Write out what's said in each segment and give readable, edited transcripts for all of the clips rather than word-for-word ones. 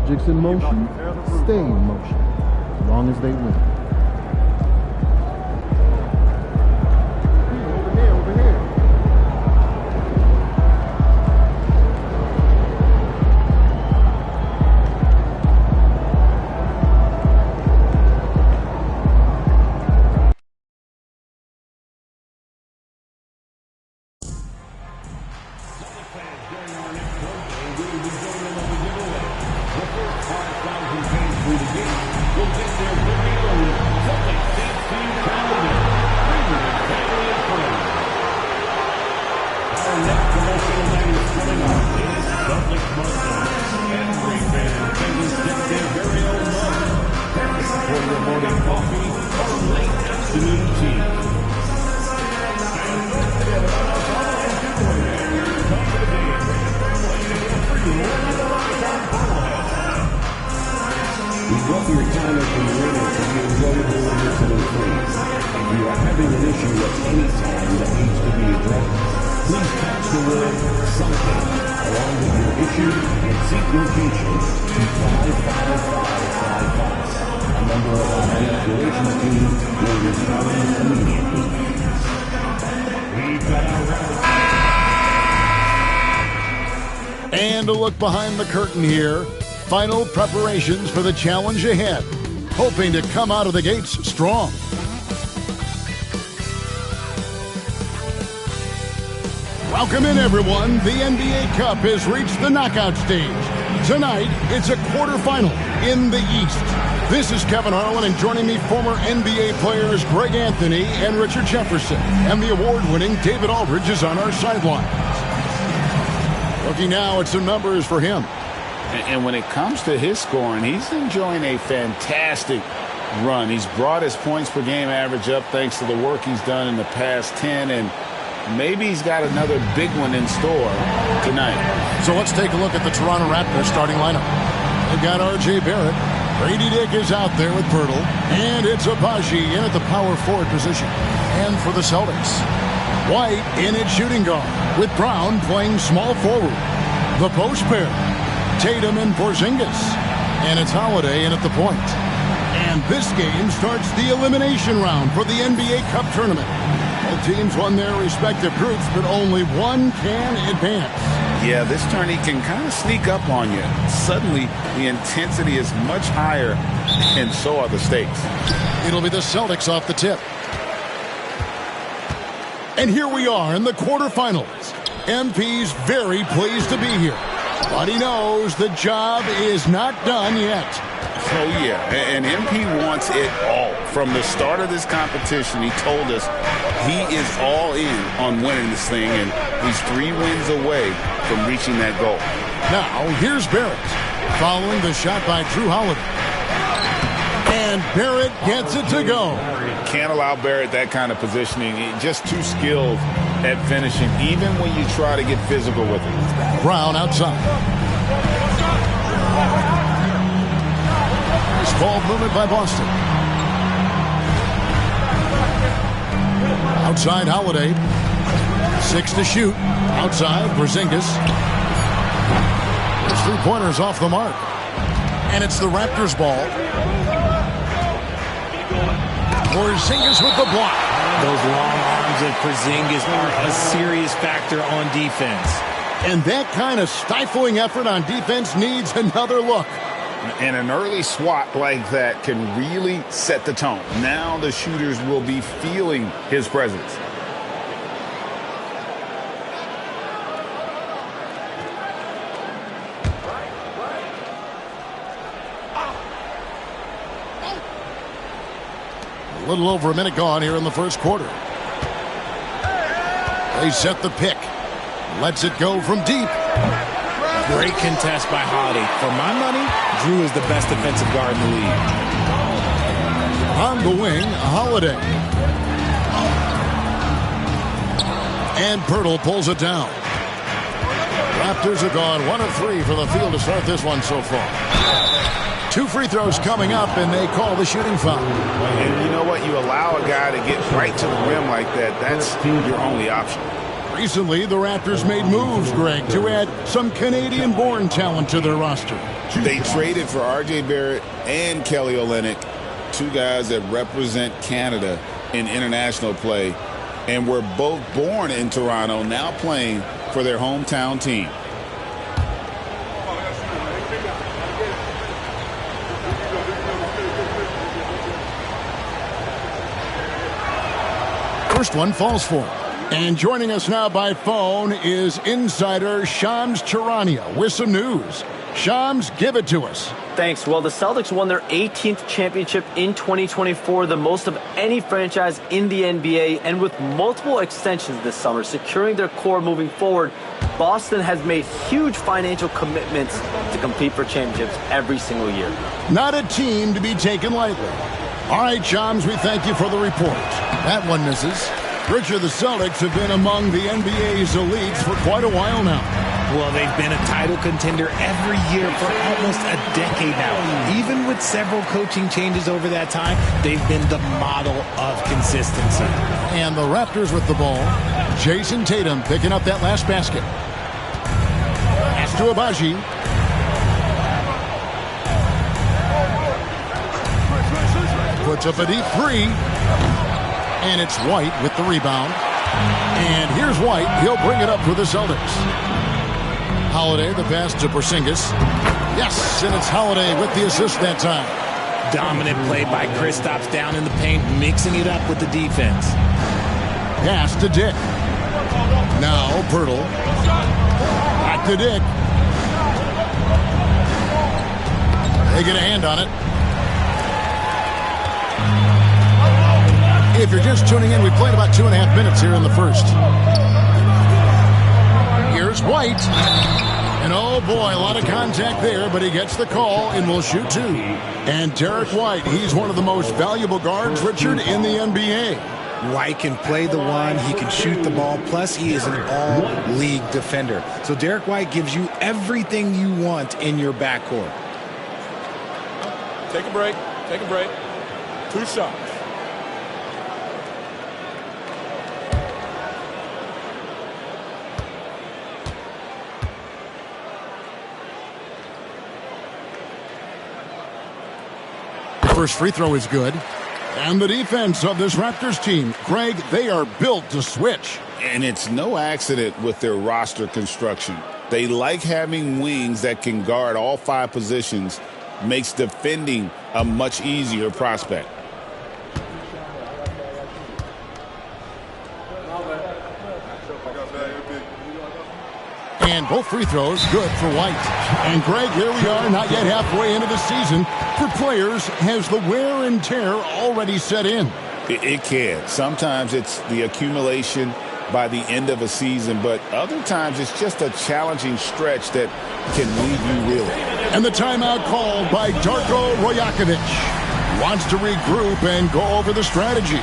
Objects in motion stay in motion as long as they win. And a look behind the curtain here. Final preparations for the challenge ahead. Hoping to come out of the gates strong. Welcome in, everyone. The NBA Cup has reached the knockout stage. Tonight, it's a quarterfinal in the East. This is Kevin Harlan, and joining me, former NBA players Greg Anthony and Richard Jefferson. And the award-winning David Aldridge is on our sidelines. Looking now at some numbers for him. And when it comes to his scoring, he's enjoying a fantastic run. He's brought his points per game average up thanks to the work he's done in the past 10, and maybe he's got another big one in store tonight. So let's take a look at the Toronto Raptors starting lineup. They've got R.J. Barrett. Brady Dick is out there with Pirtle. And it's Abaji in at the power forward position. And for the Celtics, White in at shooting guard, with Brown playing small forward. The post pair, Tatum and Porzingis. And it's Holiday in at the point. And this game starts the elimination round for the NBA Cup tournament. Both teams won their respective groups, but only one can advance. Yeah, this tourney can kind of sneak up on you. Suddenly, the intensity is much higher, and so are the stakes. It'll be the Celtics off the tip. And here we are in the quarterfinals. MP's very pleased to be here, but he knows the job is not done yet. Oh, yeah, and MP wants it all. From the start of this competition, he told us he is all in on winning this thing, and he's 3 wins away from reaching that goal. Now, here's Barrett, following the shot by Drew Holiday. And Barrett gets it to go. Can't allow Barrett that kind of positioning. He's just too skilled at finishing, even when you try to get physical with him. Brown outside. Ball movement by Boston. Outside Holiday. 6 to shoot. Outside Porzingis. There's 3-pointers off the mark. And it's the Raptors ball. Porzingis with the block. Those long arms of Porzingis are a serious factor on defense. And that kind of stifling effort on defense needs another look. And an early swat like that can really set the tone. Now the shooters will be feeling his presence. A little over a minute gone here in the first quarter. They set the pick. Lets it go from deep. Great contest by Holiday. For my money, Drew is the best defensive guard in the league. On the wing, Holiday. And Pirtle pulls it down. Raptors have gone 1 of 3 from the field to start this one so far. 2 free throws coming up, and they call the shooting foul. And you know what? You allow a guy to get right to the rim like that. That's your only option. Recently, the Raptors made moves, Greg, to add some Canadian-born talent to their roster. They traded for R.J. Barrett and Kelly Olynyk, two guys that represent Canada in international play, and were both born in Toronto, now playing for their hometown team. First one falls for him. And joining us now by phone is insider Shams Charania with some news. Shams, give it to us. Thanks. Well, the Celtics won their 18th championship in 2024, the most of any franchise in the NBA, and with multiple extensions this summer, securing their core moving forward, Boston has made huge financial commitments to compete for championships every single year. Not a team to be taken lightly. All right, Shams, we thank you for the report. That one misses. Richard, the Celtics have been among the NBA's elites for quite a while now. Well, they've been a title contender every year for almost a decade now. Even with several coaching changes over that time, they've been the model of consistency. And the Raptors with the ball. Jason Tatum picking up that last basket. Pass to Abaji. Puts up a deep three. And it's White with the rebound. And here's White. He'll bring it up for the Celtics. Holiday, the pass to Porzingis. Yes, and it's Holiday with the assist that time. Dominant play by Kristaps down in the paint, mixing it up with the defense. Pass to Dick. Now Pirtle. Back to Dick. They get a hand on it. If you're just tuning in, we played about 2.5 minutes here in the first. Here's White. And oh boy, a lot of contact there, but he gets the call and will shoot two. And Derek White, he's one of the most valuable guards, Richard, in the NBA. White can play the one, he can shoot the ball, plus he is an all-league defender. So Derek White gives you everything you want in your backcourt. Take a break. Take a break. 2 shots. First free throw is good. And the defense of this Raptors team, Greg, they are built to switch. And it's no accident with their roster construction. They like having wings that can guard all 5 positions, makes defending a much easier prospect. And both free throws good for White. And Greg, here we are, not yet halfway into the season. For players, has the wear and tear already set in? It can. Sometimes it's the accumulation by the end of a season, but other times it's just a challenging stretch that can leave you reeling. And the timeout called by Darko Rajakovic. Wants to regroup and go over the strategy.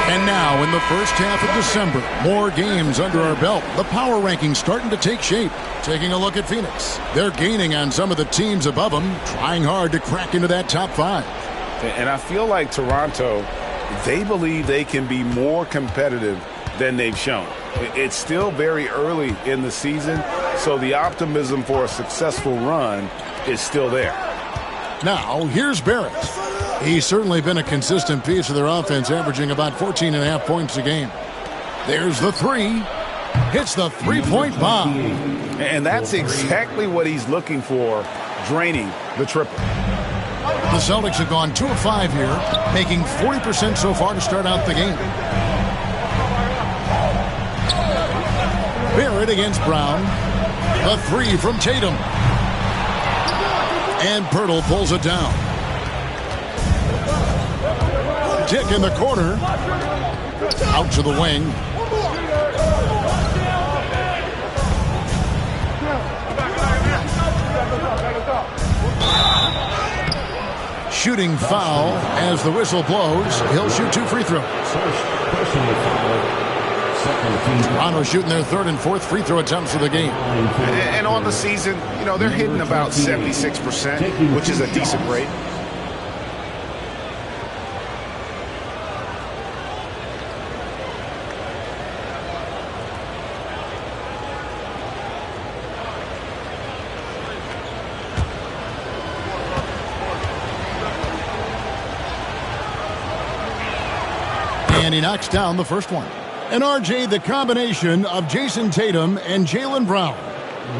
And now in the first half of December, more games under our belt. The power rankings starting to take shape. Taking a look at Phoenix. They're gaining on some of the teams above them, trying hard to crack into that top 5. And I feel like Toronto, they believe they can be more competitive than they've shown. It's still very early in the season, so the optimism for a successful run is still there. Now, here's Barrett. He's certainly been a consistent piece of their offense, averaging about 14.5 points a game. There's the three. Hits the three-point bomb. And that's exactly what he's looking for, draining the triple. The Celtics have gone 2 of 5 here, making 40% so far to start out the game. Barrett against Brown. The three from Tatum. And Pirtle pulls it down. Dick in the corner. Out to the wing. Shooting foul as the whistle blows. He'll shoot 2 free throws. Toronto shooting their third and fourth free throw attempts of the game. And on the season, they're hitting about 76%, which is a decent rate. And he knocks down the first one. And RJ, the combination of Jason Tatum and Jaylen Brown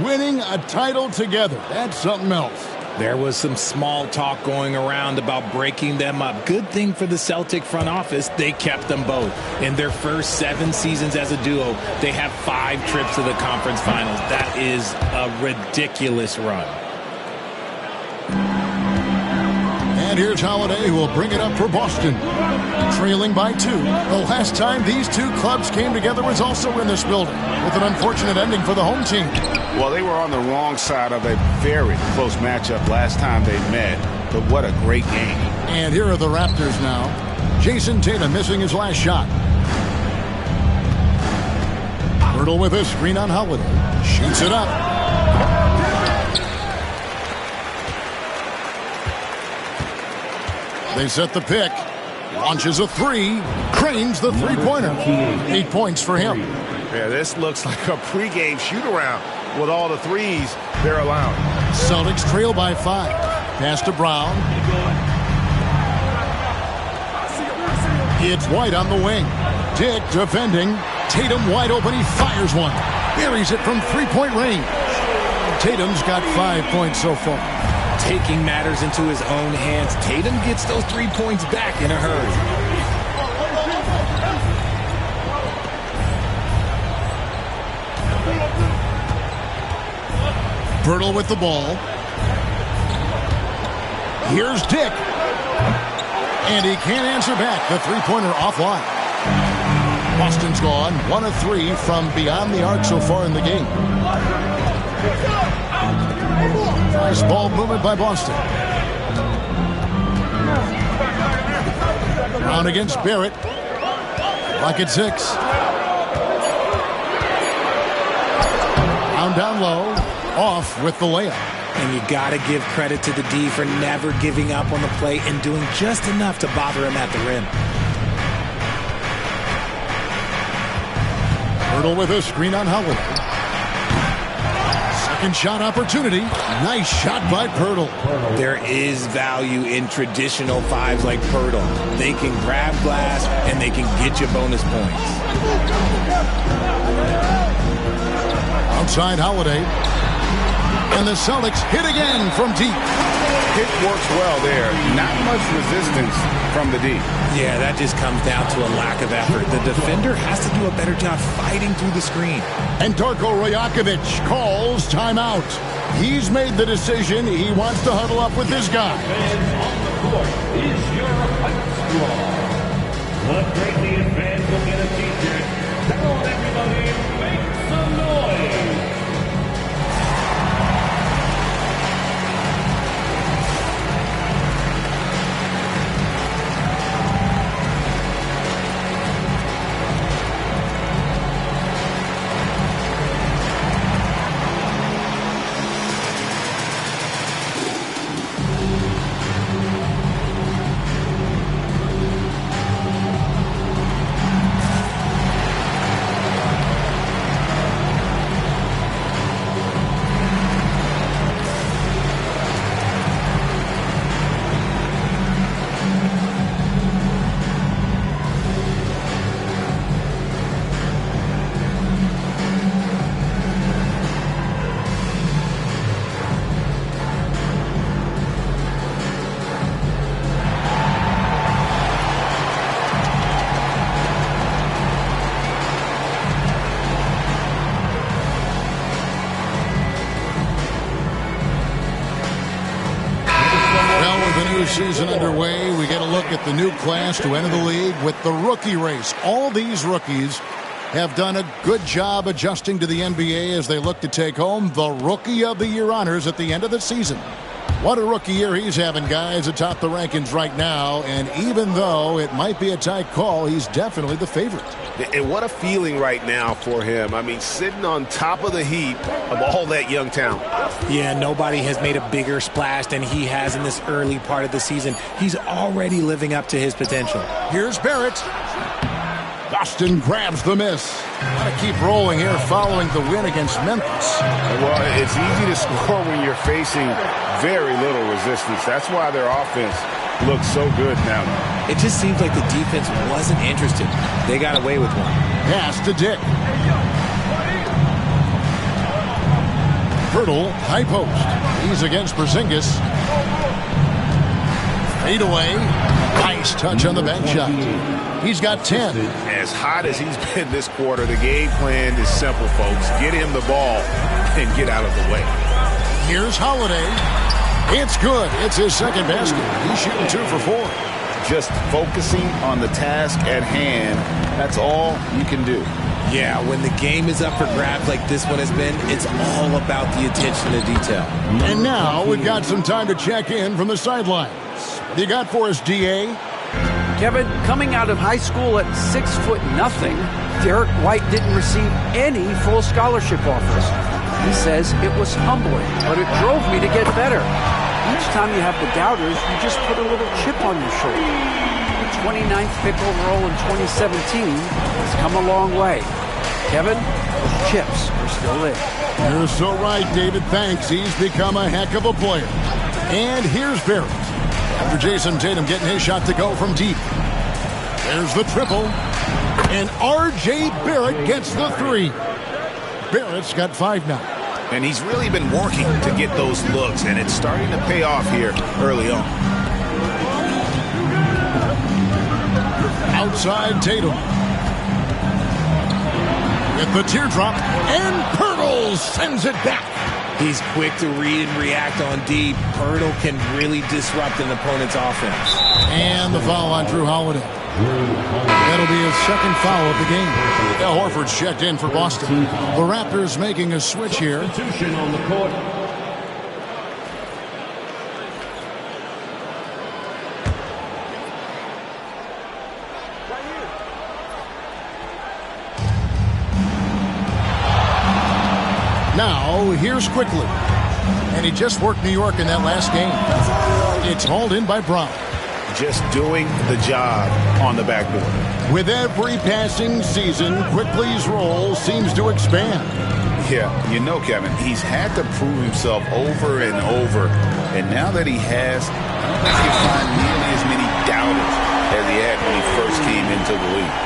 winning a title together. That's something else. There was some small talk going around about breaking them up. Good thing for the Celtic front office, they kept them both. In their first 7 seasons as a duo, they have 5 trips to the conference finals. That is a ridiculous run. And here's Holiday, who will bring it up for Boston. Trailing by 2. The last time these two clubs came together was also in this building, with an unfortunate ending for the home team. Well, they were on the wrong side of a very close matchup last time they met, but what a great game. And here are the Raptors now. Jason Tatum missing his last shot. Pirtle with a screen on Holiday. Shoots it up. They set the pick. Launches a 3. Cranes the three-pointer. 8 points for him. Yeah, this looks like a pregame shoot-around with all the threes they're allowing. Celtics trail by 5. Pass to Brown. It's White on the wing. Dick defending. Tatum wide open. He fires one. Buries it from three-point range. Tatum's got 5 points so far. Taking matters into his own hands, Tatum gets those 3 points back in a hurry. Pirtle with the ball. Here's Dick. And he can't answer back. The three-pointer offline. Boston's gone 1 of 3 from beyond the arc so far in the game. Nice ball movement by Boston. Brown against Barrett. Clock at 6. Brown down low. Off with the layup. And you got to give credit to the D for never giving up on the play and doing just enough to bother him at the rim. Pirtle with a screen on Holiday. Second shot opportunity. Nice shot by Pirtle. There is value in traditional 5s like Pirtle. They can grab glass and they can get you bonus points. Outside Holiday. And the Celtics hit again from deep. It works well there. Not much resistance from the D. Yeah, that just comes down to a lack of effort. The defender has to do a better job fighting through the screen. And Darko Rajakovic calls timeout. He's made the decision. He wants to huddle up with his guy. The greatly advanced will get a t-shirt. Come on, everybody, make some noise. new season underway. We get a look at the new class to enter the league with the rookie race. All these rookies have done a good job adjusting to the NBA as they look to take home the Rookie of the Year honors at the end of the season. What a rookie year he's having, guys, atop the rankings right now. And even though it might be a tight call, he's definitely the favorite. And what a feeling right now for him. I mean, sitting on top of the heap of all that young talent. Yeah, nobody has made a bigger splash than he has in this early part of the season. He's already living up to his potential. Here's Barrett. Boston grabs the miss. Got to keep rolling here following the win against Memphis. Well, it's easy to score when you're facing very little resistance. That's why their offense looks so good now. It just seems like the defense wasn't interested. They got away with one. Pass to Dick. Hurdle, high post. He's against Porzingis. Fade away. Nice touch on the bank shot. He's got 10. As hot as he's been this quarter, the game plan is simple, folks. Get him the ball and get out of the way. Here's Holiday. It's good. It's his second basket. He's shooting 2 for 4. Just focusing on the task at hand, that's all you can do. Yeah, when the game is up for grabs like this one has been, it's all about the attention to detail. And now we've got some time to check in from the sidelines. What do you got for us, D.A.? Kevin, coming out of high school at 6'0", Derek White didn't receive any full scholarship offers. He says it was humbling, but it drove me to get better. Each time you have the doubters, you just put a little chip on your shoulder. The 29th pick overall in 2017 has come a long way. Kevin, those chips are still there. You're so right, David. Thanks. He's become a heck of a player. And here's Barrett. After Jason Tatum getting his shot to go from deep. There's the triple. And R.J. Barrett gets the 3. Barrett's got 5 now. And he's really been working to get those looks, and it's starting to pay off here early on. Outside Tatum. With the teardrop, and Pirtle sends it back. He's quick to read and react on D. Pirtle can really disrupt an opponent's offense. And the foul on Drew Holiday. That'll be his second foul of the game. Al Horford's checked in for Boston. The Raptors making a switch here. Substitution on the court. Now, here's Quickly. And he just worked New York in that last game. It's hauled in by Brown. Just doing the job on the backboard. With every passing season, Quickly's role seems to expand. Yeah, you know, Kevin, he's had to prove himself over and over. And now that he has, I don't think he'll find nearly as many doubters as he had when he first came into the league.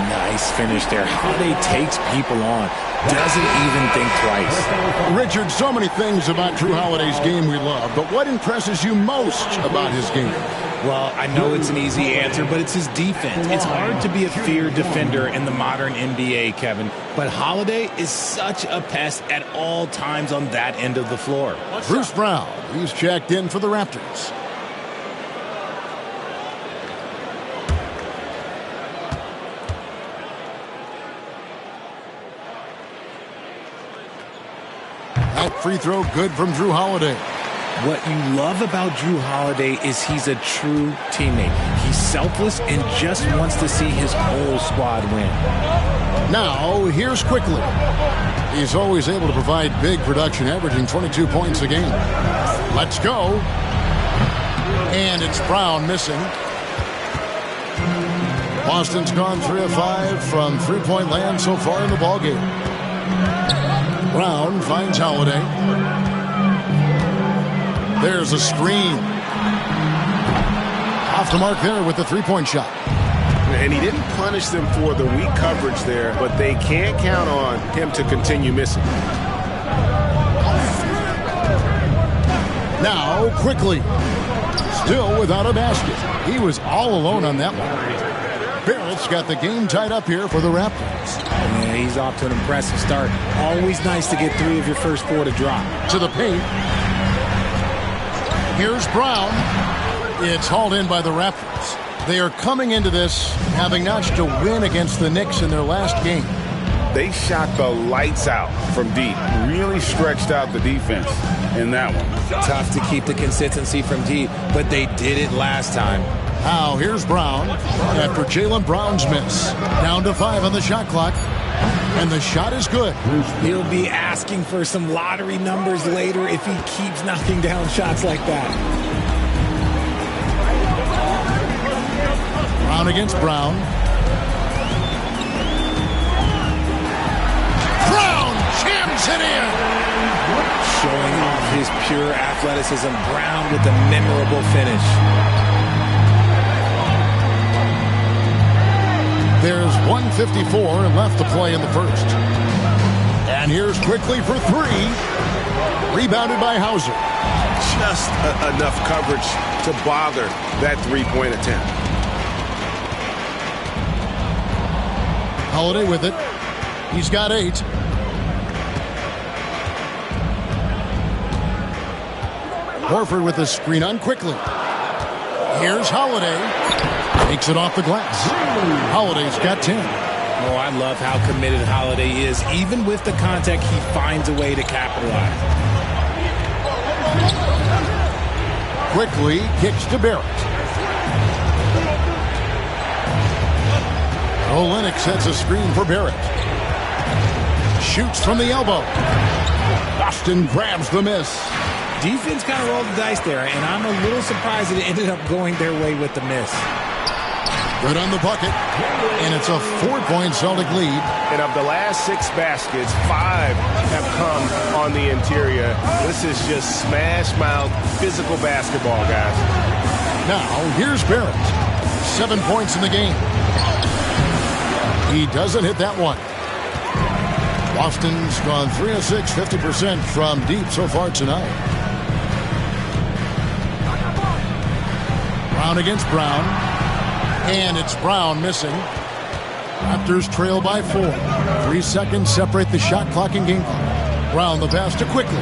Nice finish there. Holiday takes people on. Doesn't even think twice. Richard, so many things about Drew Holiday's game we love, but what impresses you most about his game? Well, I know it's an easy answer, but it's his defense. It's hard to be a feared defender in the modern NBA, Kevin. But Holiday is such a pest at all times on that end of the floor. Bruce Brown, he's checked in for the Raptors. That free throw good from Drew Holiday. What you love about Drew Holiday is he's a true teammate. He's selfless and just wants to see his whole squad win. Now, here's Quickly. He's always able to provide big production, averaging 22 points a game. Let's go. And it's Brown missing. Boston's gone 3 of 5 from three-point land so far in the ballgame. Brown finds Holiday. There's a screen. Off the mark there with the three-point shot. And he didn't punish them for the weak coverage there, but they can't count on him to continue missing. Now, Quickly. Still without a basket. He was all alone on that one. Barrett's got the game tied up here for the Raptors. Yeah, he's off to an impressive start. Always nice to get 3 of your first 4 to drop. To the paint. Here's Brown. It's hauled in by the Raptors. They are coming into this having notched a win against the Knicks in their last game. They shot the lights out from deep. Really stretched out the defense in that one. Tough to keep the consistency from deep, but they did it last time. Now here's Brown after Jaylen Brown's miss. Down to 5 on the shot clock. And the shot is good. He'll be asking for some lottery numbers later if he keeps knocking down shots like that. Brown against Brown. Brown jams it in. Showing off his pure athleticism. Brown with the memorable finish. There's 1:54 left to play in the first. And here's quickly for 3. Rebounded by Hauser. Just enough coverage to bother that three-point attempt. Holiday with it. He's got 8. Horford with the screen on quickly. Here's Holiday. Takes it off the glass. Holiday's got 10. Oh, I love how committed Holiday is. Even with the contact, he finds a way to capitalize. Quickly kicks to Barrett. Olynyk sets a screen for Barrett. Shoots from the elbow. Boston grabs the miss. Defense kind of rolled the dice there, and I'm a little surprised that it ended up going their way with the miss. Good on the bucket, and it's a 4-point Celtic lead. And of the last 6 baskets, 5 have come on the interior. This is just smash-mouth physical basketball, guys. Now, here's Barrett. 7 points in the game. He doesn't hit that one. Boston's gone 3 of 6, 50% from deep so far tonight. Brown against Brown. And it's Brown missing. Raptors trail by 4. 3 seconds separate the shot clock and game clock. Brown the pass to quickly.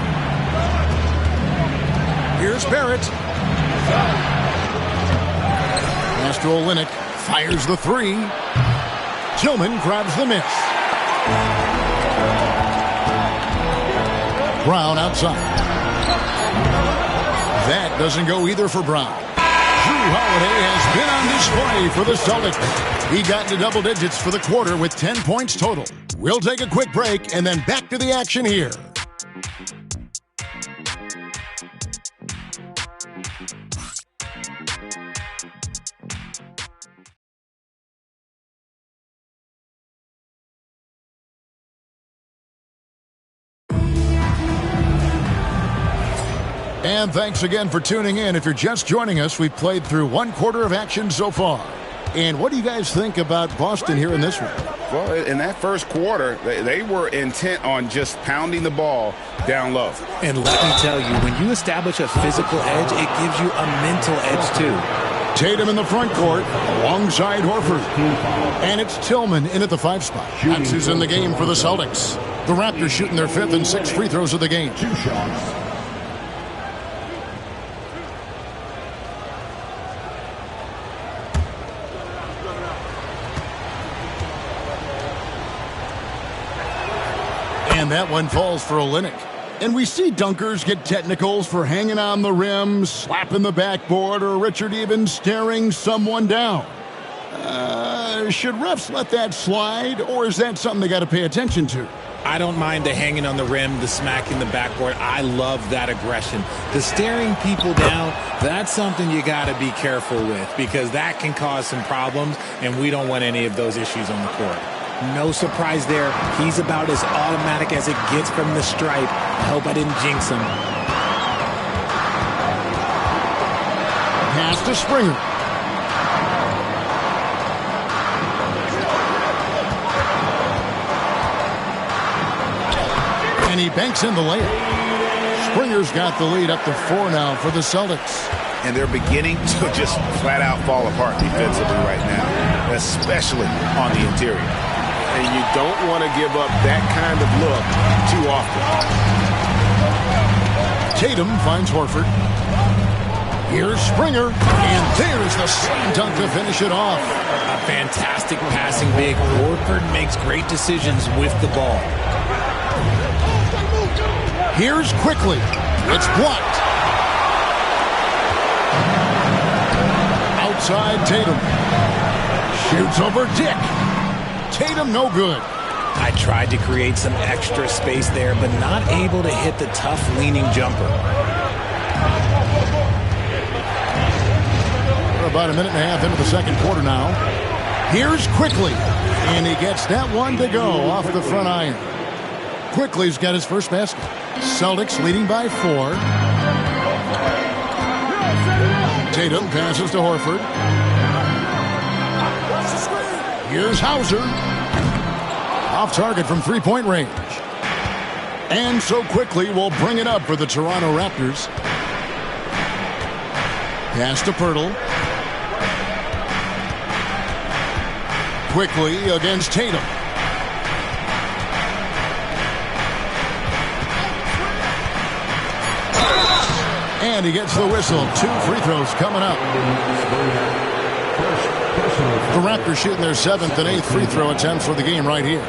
Here's Barrett. Pass to Olynyk. Fires the 3. Tillman grabs the miss. Brown outside. That doesn't go either for Brown. Jrue Holiday has been on display for the Celtics. He got into double digits for the quarter with 10 points total. We'll take a quick break and then back to the action here. And thanks again for tuning in. If you're just joining us, we've played through 1 quarter of action so far. And what do you guys think about Boston here in this one? Well, in that first quarter, they were intent on just pounding the ball down low. And let me tell you, when you establish a physical edge, it gives you a mental edge too. Tatum in the front court alongside Horford. And it's Tillman in at the 5 spot. That's who's in the game for the Celtics. The Raptors shooting their 5th and 6th free throws of the game. 2 shots. And that one falls for Olynyk. And we see dunkers get technicals for hanging on the rim, slapping the backboard, or Richard even staring someone down. Should refs let that slide, or is that something they got to pay attention to? I don't mind the hanging on the rim, the smacking the backboard. I love that aggression. The staring people down, that's something you got to be careful with because that can cause some problems, and we don't want any of those issues on the court. No surprise there. He's about as automatic as it gets from the stripe. I hope I didn't jinx him. Pass to Springer. And he banks in the layup. Springer's got the lead up to 4 now for the Celtics. And they're beginning to just flat out fall apart defensively right now, especially on the interior. And you don't want to give up that kind of look too often. Tatum finds Horford. Here's Springer, and there's the slam dunk to finish it off. A fantastic passing big. Horford makes great decisions with the ball. Here's Quickly. It's blocked. Outside Tatum. Shoots over Dick. Tatum no good. I tried to create some extra space there, but not able to hit the tough leaning jumper. We're about a minute and a half into the second quarter now. Here's Quickly, and he gets that one to go off the front iron. Quickly's got his first basket. Celtics leading by 4. Tatum passes to Horford. Here's Hauser. Off target from three-point range. And so Quickly will bring it up for the Toronto Raptors. Pass to Pirtle. Quickly against Tatum. And he gets the whistle. 2 free throws coming up. The Raptors shooting their 7th and 8th free throw attempts for the game right here.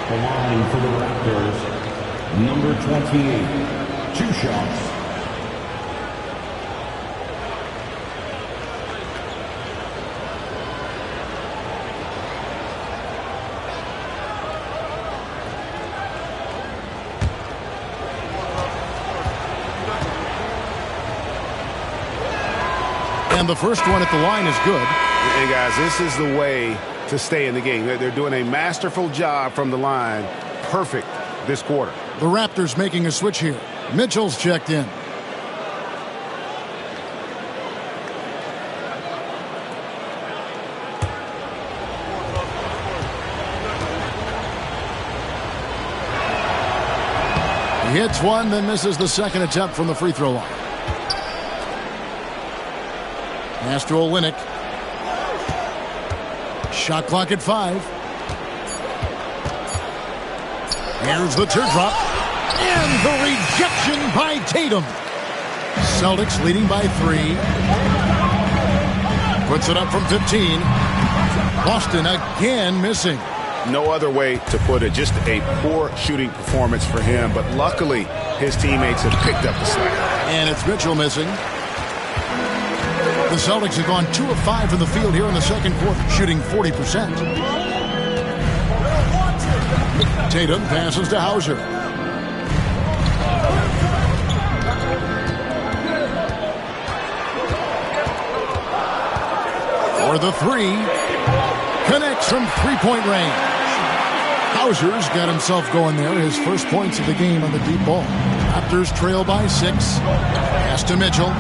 The line for the Raptors, number 28, 2 shots. And the first one at the line is good. Hey, guys, this is the way to stay in the game. They're doing a masterful job from the line. Perfect this quarter. The Raptors making a switch here. Mitchell's checked in. He hits one, then misses the second attempt from the free throw line. Pass to Olynyk. Shot clock at 5. Here's the teardrop. And the rejection by Tatum. Celtics leading by 3. Puts it up from 15. Boston again missing. No other way to put it. Just a poor shooting performance for him. But luckily, his teammates have picked up the slack. And it's Mitchell missing. The Celtics have gone 2 of 5 from the field here in the second quarter, shooting 40%. Tatum passes to Hauser. For the 3. Connects from three-point range. Hauser's got himself going there. His first points of the game on the deep ball. Raptors trail by 6. Pass to Mitchell.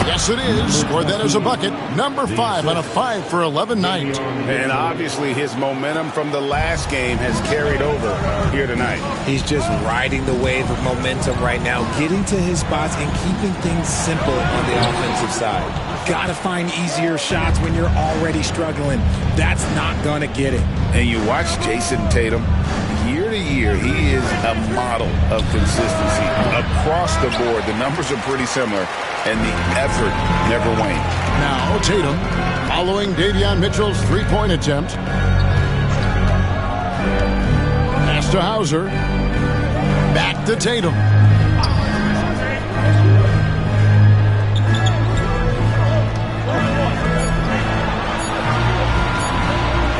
Yes, it is. Scored that as a bucket. Number 5 on a 5 for 11 night. And obviously his momentum from the last game has carried over here tonight. He's just riding the wave of momentum right now, getting to his spots and keeping things simple on the offensive side. Gotta find easier shots when you're already struggling. That's not gonna get it. And you watch Jason Tatum. Year to year, he is a model of consistency. Across the board, the numbers are pretty similar, and the effort never waned. Now Tatum following Davion Mitchell's three-point attempt. Pass to Hauser. Back to Tatum.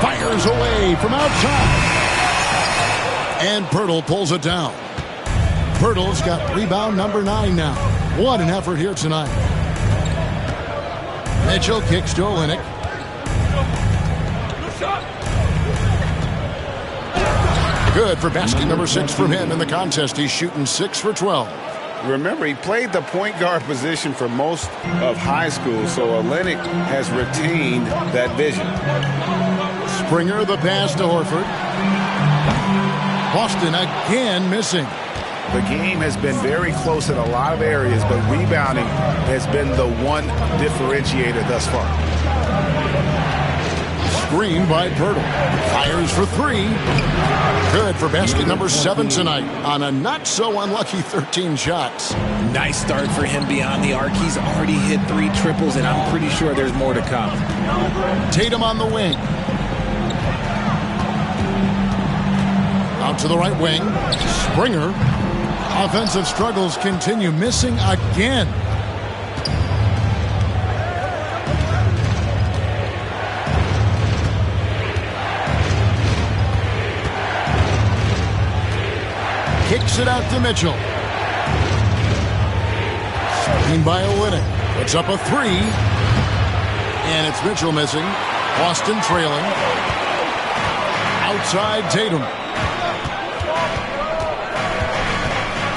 Fires away from outside. And Pirtle pulls it down. Pirtle's got rebound number 9 now. What an effort here tonight. Mitchell kicks to Olynyk. Good for basket number 6 from him in the contest. He's shooting 6 for 12. Remember, he played the point guard position for most of high school, so Olynyk has retained that vision. Springer the pass to Horford. Boston again missing. The game has been very close in a lot of areas, but rebounding has been the one differentiator thus far. Screen by Pirtle. Fires for 3. Good for basket number 7 tonight on a not-so-unlucky 13 shots. Nice start for him beyond the arc. He's already hit 3 triples, and I'm pretty sure there's more to come. Tatum on the wing. Out to the right wing. Springer. Offensive struggles continue. Missing again. Kicks it out to Mitchell. Screen by Olynyk. Puts up a 3. And it's Mitchell missing. Boston trailing. Outside Tatum.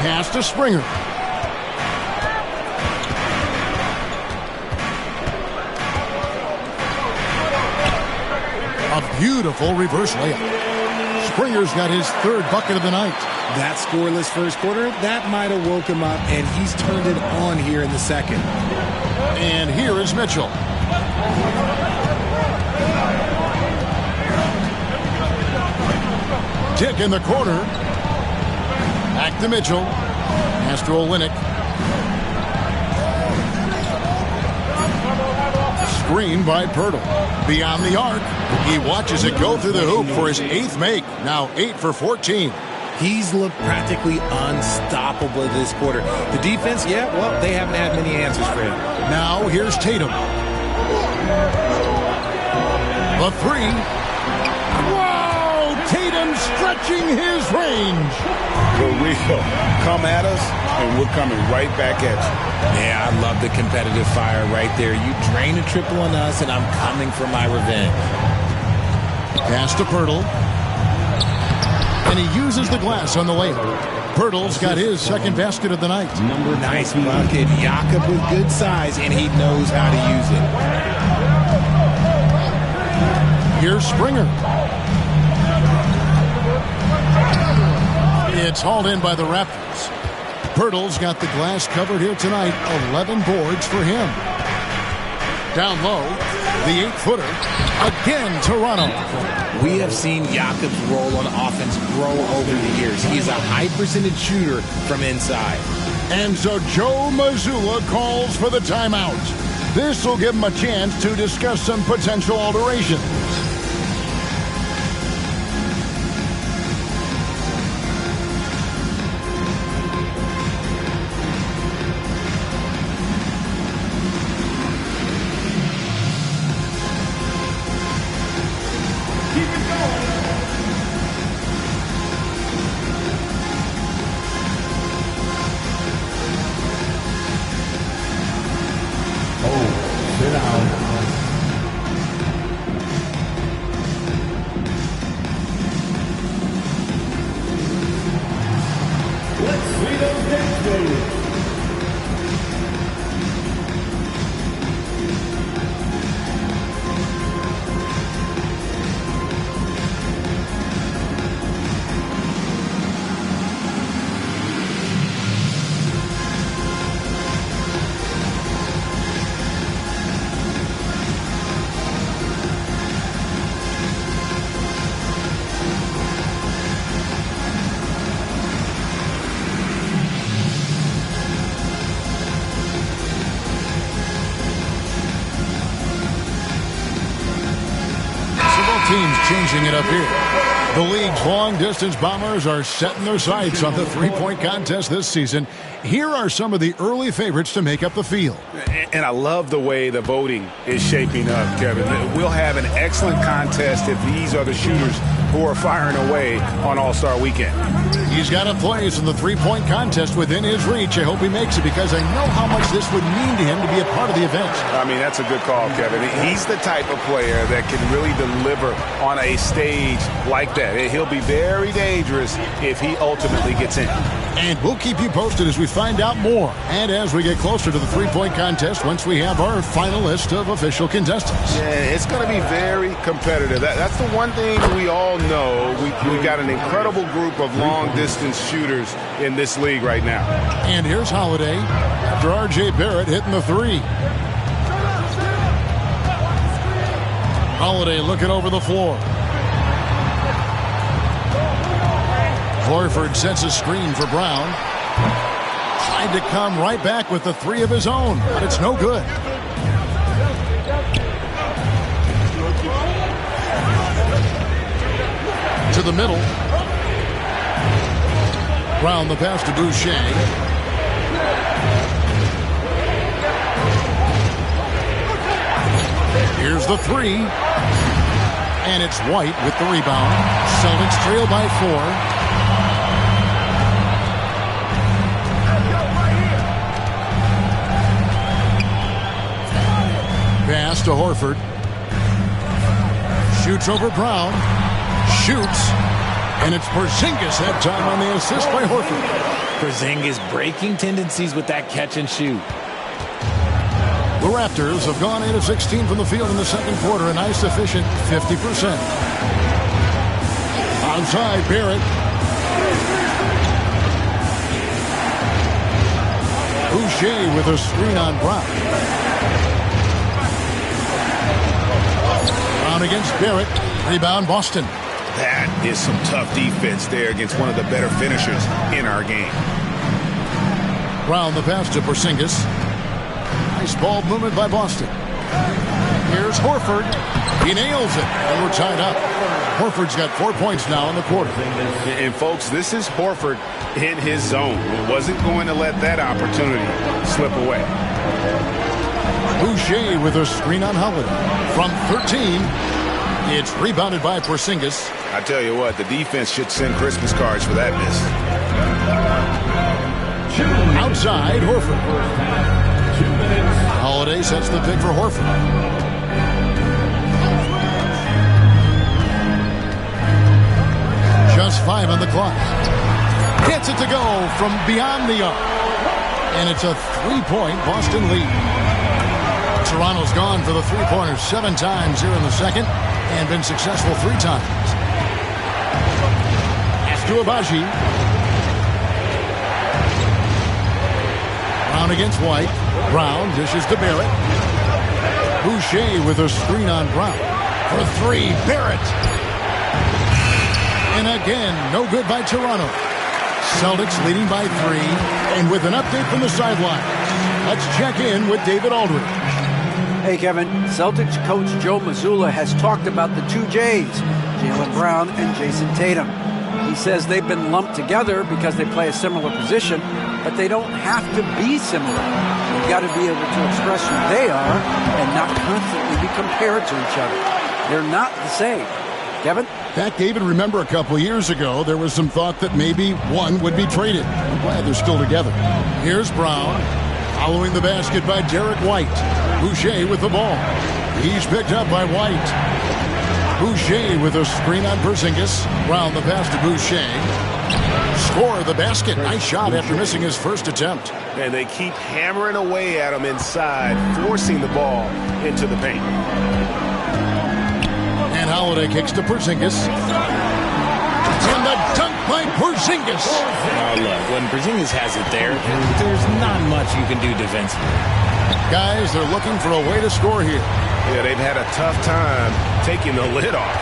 Pass to Springer. A beautiful reverse layup. Springer's got his 3rd bucket of the night. That scoreless first quarter, that might have woke him up, and he's turned it on here in the second. And here is Mitchell. Tick in the corner. Back to Mitchell. Pass to Olynyk. Screen by Pirtle. Beyond the arc. He watches it go through the hoop for his 8th make. Now 8 for 14. He's looked practically unstoppable this quarter. The defense, yeah, well, they haven't had many answers for him. Now here's Tatum. The 3. Whoa! Tatum stretching his range. For real. Come at us, and we're coming right back at you. Yeah, I love the competitive fire right there. You drain a triple on us, and I'm coming for my revenge. Pass to Pirtle. And he uses the glass on the layup. Pirtle's got his 2nd basket of the night. Nice bucket. Jakob with good size, and he knows how to use it. Here's Springer. It's hauled in by the Raptors. Pirtle's got the glass covered here tonight. 11 boards for him. Down low, the 8-footer. Again, Toronto. We have seen Jakob's role on offense grow over the years. He's a high-percentage shooter from inside. And so Joe Mazzulla calls for the timeout. This will give him a chance to discuss some potential alterations. Teams changing it up here. The league's long-distance bombers are setting their sights on the three-point contest this season. Here are some of the early favorites to make up the field. And I love the way the voting is shaping up, Kevin. We'll have an excellent contest if these are the shooters who are firing away on All-Star Weekend. He's got a place in the three-point contest within his reach. I hope he makes it because I know how much this would mean to him to be a part of the event. I mean, that's a good call, Kevin. He's the type of player that can really deliver on a stage like that. He'll be very dangerous if he ultimately gets in. And we'll keep you posted as we find out more. And as we get closer to the three-point contest, once we have our final list of official contestants. Yeah, it's going to be very competitive. That's the one thing we all know. We've got an incredible group of long-distance shooters in this league right now. And here's Holiday after R.J. Barrett hitting the three. Holiday looking over the floor. Horford sets a screen for Brown. Tried to come right back with the three of his own, but it's no good. To the middle. Brown the pass to Boucher. Here's the three. And it's White with the rebound. Celtics trail by 4. Pass to Horford. Shoots over Brown. Shoots. And it's Porzingis that time on the assist by Horford. Porzingis breaking tendencies with that catch and shoot. The Raptors have gone 8 of 16 from the field in the second quarter, a nice efficient 50%. Outside, Barrett. Boucher with a screen on Brown. Brown against Barrett. Rebound, Boston. That is some tough defense there against one of the better finishers in our game. Brown the pass to Porzingis. Nice ball movement by Boston. Here's Horford. He nails it, and we're tied up. Horford's got 4 points now in the quarter. And folks, this is Horford in his zone. Wasn't going to let that opportunity slip away. Boucher with a screen on Holiday. From 13, it's rebounded by Porzingis. I tell you what, the defense should send Christmas cards for that miss. Outside, Horford. 2 minutes. Holiday sets the pick for Horford. Just 5 on the clock. Gets it to go from beyond the arc. And it's a 3-point Boston lead. Toronto's gone for the three-pointers 7 times here in the second and been successful 3 times. Pass to Abaji. Brown against White. Brown dishes to Barrett. Boucher with a screen on Brown. For 3, Barrett. And again, no good by Toronto. Celtics leading by 3. And with an update from the sideline, let's check in with David Aldridge. Hey, Kevin. Celtics coach Joe Mazzulla has talked about the 2 J's, Jaylen Brown and Jason Tatum. He says they've been lumped together because they play a similar position, but they don't have to be similar. They've got to be able to express who they are and not constantly be compared to each other. They're not the same. Kevin? In fact, David, remember a couple of years ago, there was some thought that maybe one would be traded. I'm glad they're still together. Here's Brown, following the basket by Derek White. Boucher with the ball. He's picked up by White. Boucher with a screen on Porzingis. Brown the pass to Boucher. Score the basket. Nice shot after missing his first attempt. And they keep hammering away at him inside, forcing the ball into the paint. And Holiday kicks to Porzingis. And the dunk by Porzingis. Oh, look, when Porzingis has it there, there's not much you can do defensively. Guys, they're looking for a way to score here. Yeah, they've had a tough time taking the lid off.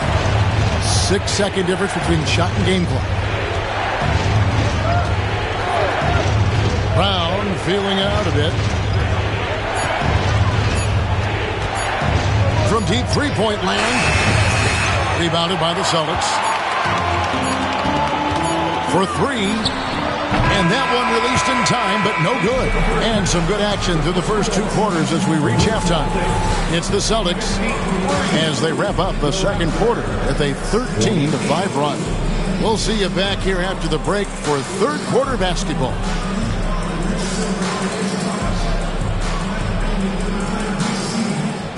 6-second difference between shot and game clock. Brown feeling it out a bit. From deep three-point land. Rebounded by the Celtics. For 3. And that one released in time, but no good. And some good action through the first 2 quarters as we reach halftime. It's the Celtics as they wrap up the second quarter with a 13-5 run. We'll see you back here after the break for third quarter basketball.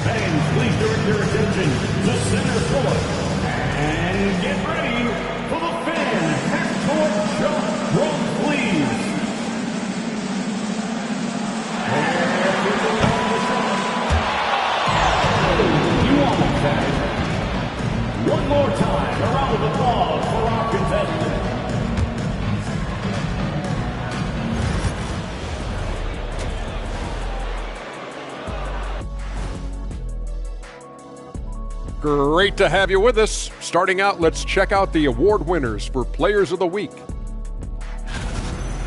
Fans, please direct your attention to center court. And get ready for the fan half-court shot from please. One more time, a round of applause for our contestants. Great to have you with us. Starting out, let's check out the award winners for Players of the Week.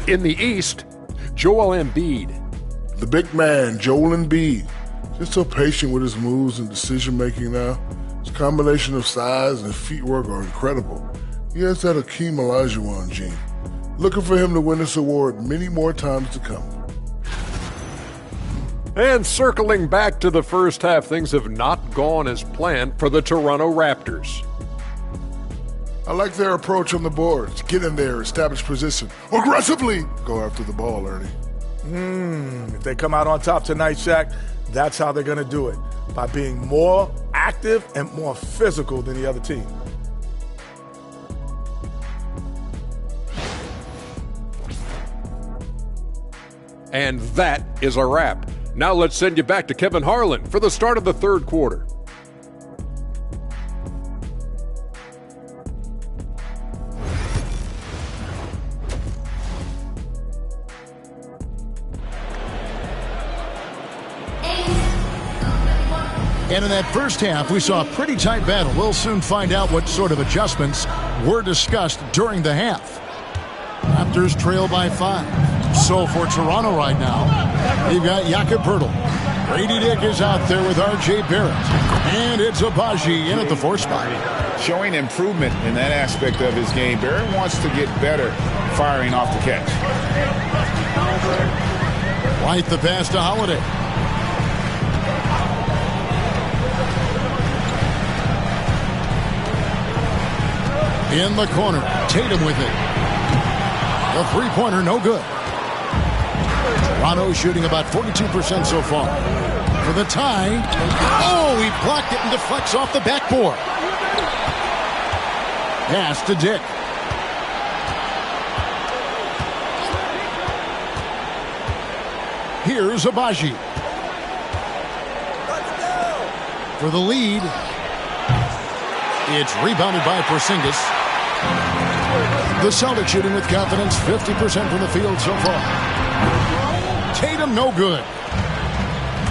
In the East, Joel Embiid. The big man, Joel Embiid. Just so patient with his moves and decision-making now. His combination of size and feet work are incredible. He has that Hakeem Olajuwon gene. Looking for him to win this award many more times to come. And circling back to the first half, things have not gone as planned for the Toronto Raptors. I like their approach on the boards. Get in there, establish position. Aggressively go after the ball, Ernie. If they come out on top tonight, Shaq, that's how they're going to do it. By being more active and more physical than the other team. And that is a wrap. Now let's send you back to Kevin Harlan for the start of the third quarter. And in that first half, we saw a pretty tight battle. We'll soon find out what sort of adjustments were discussed during the half. Raptors trail by 5. So for Toronto right now, you've got Jakob Poeltl. Grady Dick is out there with R.J. Barrett. And it's Agbaji in at the 4 spot. Showing improvement in that aspect of his game. Barrett wants to get better firing off the catch. White the pass to Holiday. In the corner, Tatum with it. The three-pointer, no good. Toronto shooting about 42% so far. For the tie. Oh, he blocked it and deflects off the backboard. Pass to Dick. Here's Agbaji. For the lead. It's rebounded by Porzingis. The Celtics shooting with confidence, 50% from the field so far. Tatum, no good.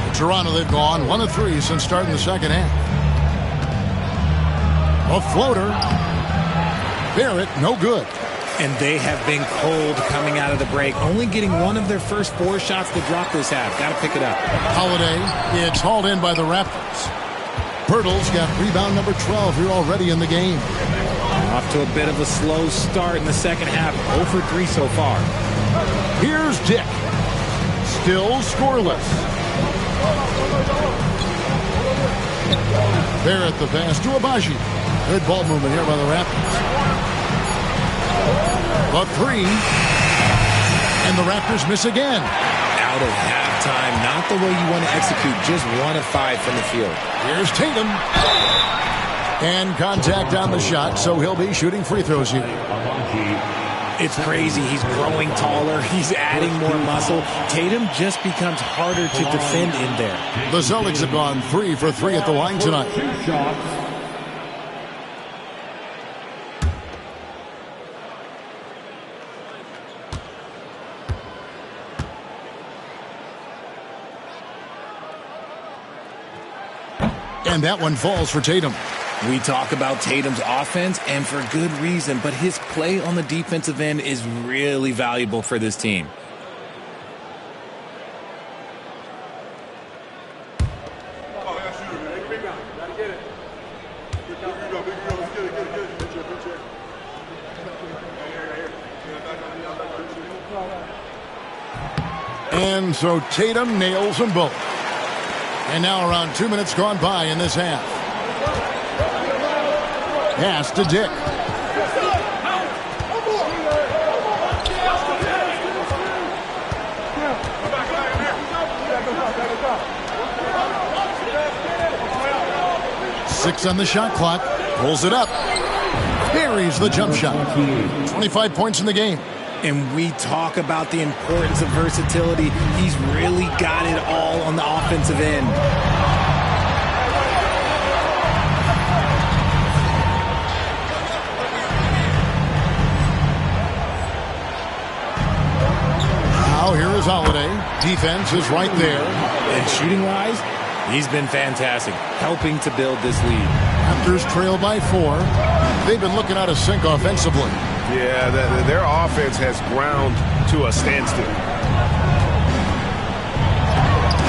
In Toronto, they've gone 1 of 3 since starting the second half. A floater. Barrett, no good. And they have been cold coming out of the break, only getting one of their first 4 shots to drop this half. Got to pick it up. Holiday, it's hauled in by the Raptors. Poeltl's got rebound number 12 here already in the game. Off to a bit of a slow start in the second half. 0 for 3 so far. Here's Dick. Still scoreless. Barrett the pass to Agbaji. Good ball movement here by the Raptors. The 3. And the Raptors miss again. Out of halftime. Not the way you want to execute. Just 1 of 5 from the field. Here's Tatum. And contact on the shot, so he'll be shooting free throws here. It's crazy. He's growing taller. He's adding more muscle. Tatum just becomes harder to defend in there. The Celtics have gone 3 for 3 at the line tonight. And that one falls for Tatum. We talk about Tatum's offense, and for good reason, but his play on the defensive end is really valuable for this team. And so Tatum nails them both. And now around 2 minutes gone by in this half. Pass to Dick. Six on the shot clock. Pulls it up. Buries the jump shot. 25 points in the game. And we talk about the importance of versatility. He's really got it all on the offensive end. Now here is Holiday. Defense is right there. And shooting-wise, he's been fantastic, helping to build this lead. Raptors trail by 4. They've been looking out of sync offensively. Yeah, their offense has ground to a standstill.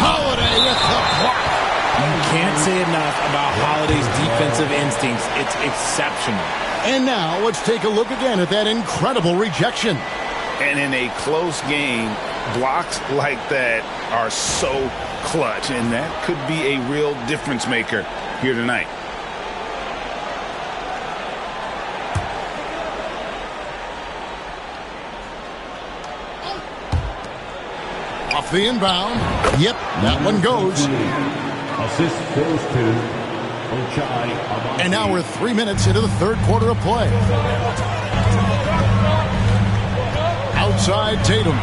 Holiday with the block. You can't say enough about Holiday's defensive instincts. It's exceptional. And now let's take a look again at that incredible rejection. And in a close game, blocks like that are so clutch, and that could be a real difference maker here tonight. Off the inbound. Yep, that one goes. Assist goes to Ochai Agbaji. And now we're 3 minutes into the third quarter of play. Outside Tatum.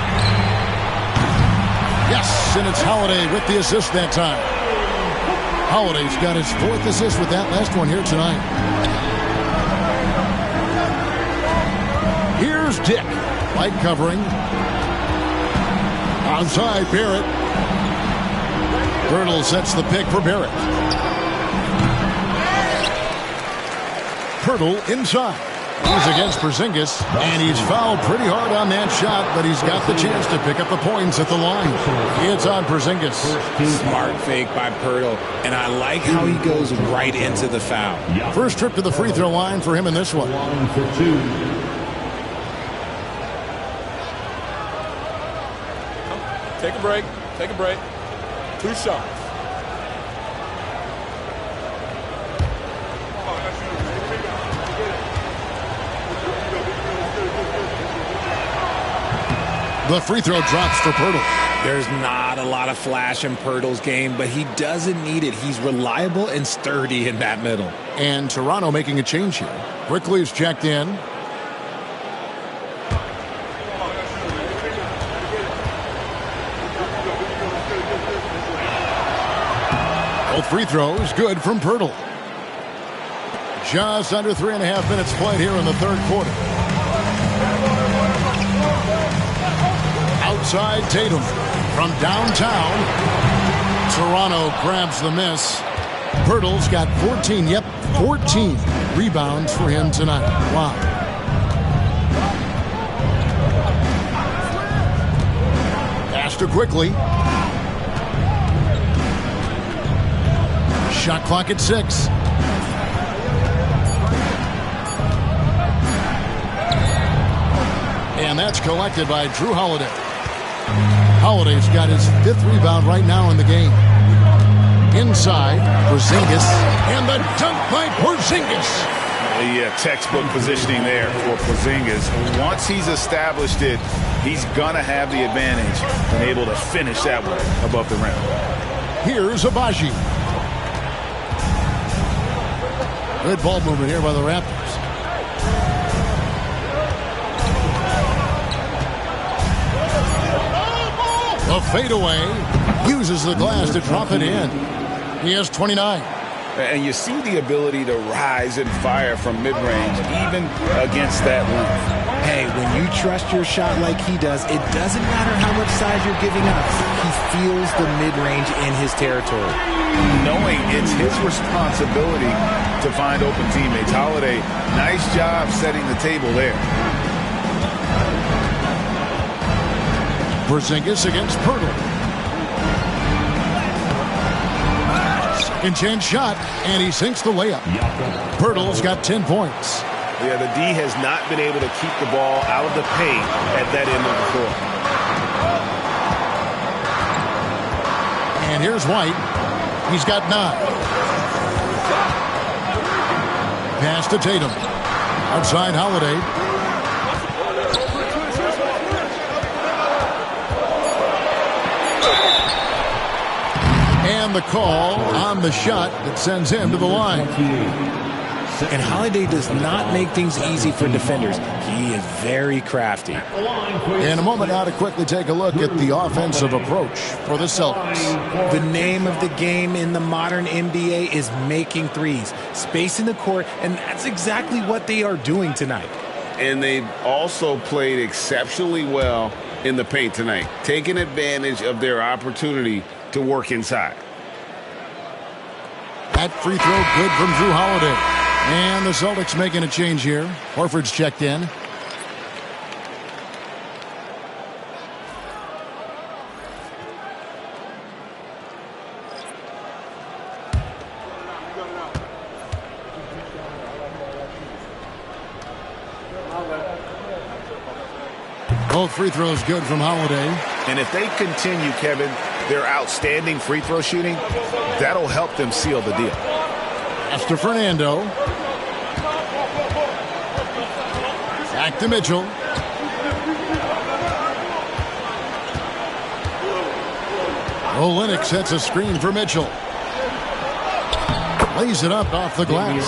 Yes, and it's Holiday with the assist that time. Holiday's got his 4th assist with that last one here tonight. Here's Dick. Light covering. Outside Barrett. Birtle sets the pick for Barrett. Pirtle inside. He's against Porzingis, and he's fouled pretty hard on that shot, but he's got the chance to pick up the points at the line. It's on Porzingis. Smart fake by Pirtle, and I like how he goes right into the foul. First trip to the free throw line for him in this one. Line for 2. Take a break. Take a break. 2 shots. The free throw drops for Pirtle. There's not a lot of flash in Pirtle's game, but he doesn't need it. He's reliable and sturdy in that middle. And Toronto making a change here. Quickly is checked in. Both free throws good from Pirtle. Just under 3.5 minutes played here in the third quarter. Outside Tatum from downtown. Toronto grabs the miss. Pirtle's got 14, 14 rebounds for him tonight. Wow. Pass to Quickly. Shot clock at 6. And that's collected by Drew Holiday. Holiday's got his 5th rebound right now in the game. Inside, Porzingis. And the dunk by Porzingis. Yeah, textbook positioning there for Porzingis. Once he's established it, he's going to have the advantage and able to finish that one above the rim. Here's Agbaji. Good ball movement here by the Raptors. The fadeaway uses the glass to drop it in. He has 29. And you see the ability to rise and fire from mid-range, even against that length. Hey, when you trust your shot like he does, it doesn't matter how much size you're giving up. He feels the mid-range in his territory. Knowing it's his responsibility to find open teammates. Holiday, nice job setting the table there. Porzingis against Pirtle. Second chance shot, and he sinks the layup. Pirtle's got 10 points. Yeah, the D has not been able to keep the ball out of the paint at that end of the court. And here's White. He's got 9. Pass to Tatum. Outside Holiday. And the call on the shot that sends him to the line. And Holiday does not make things easy for defenders. He is very crafty. In a moment now to quickly take a look at the offensive approach for the Celtics. The name of the game in the modern NBA is making threes, spacing the court, and that's exactly what they are doing tonight. And they've also played exceptionally well in the paint tonight, taking advantage of their opportunity to work inside. That free throw good from Drew Holiday. And the Celtics making a change here. Horford's checked in. Both free throws good from Holiday. And if they continue, Kevin, their outstanding free throw shooting, that'll help them seal the deal. Pass to Fernando. Back to Mitchell. Olynyk sets a screen for Mitchell. Lays it up off the glass.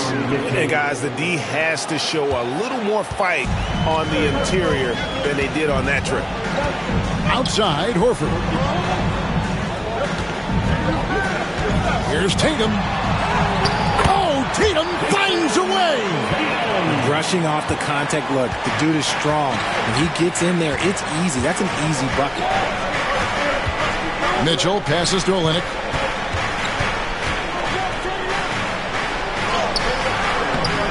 Hey, guys, the D has to show a little more fight on the interior than they did on that trip. Outside, Horford. Here's Tatum. Oh, Tatum finds a way. Brushing off the contact. Look, the dude is strong. When he gets in there, it's easy. That's an easy bucket. Mitchell passes to Olynyk.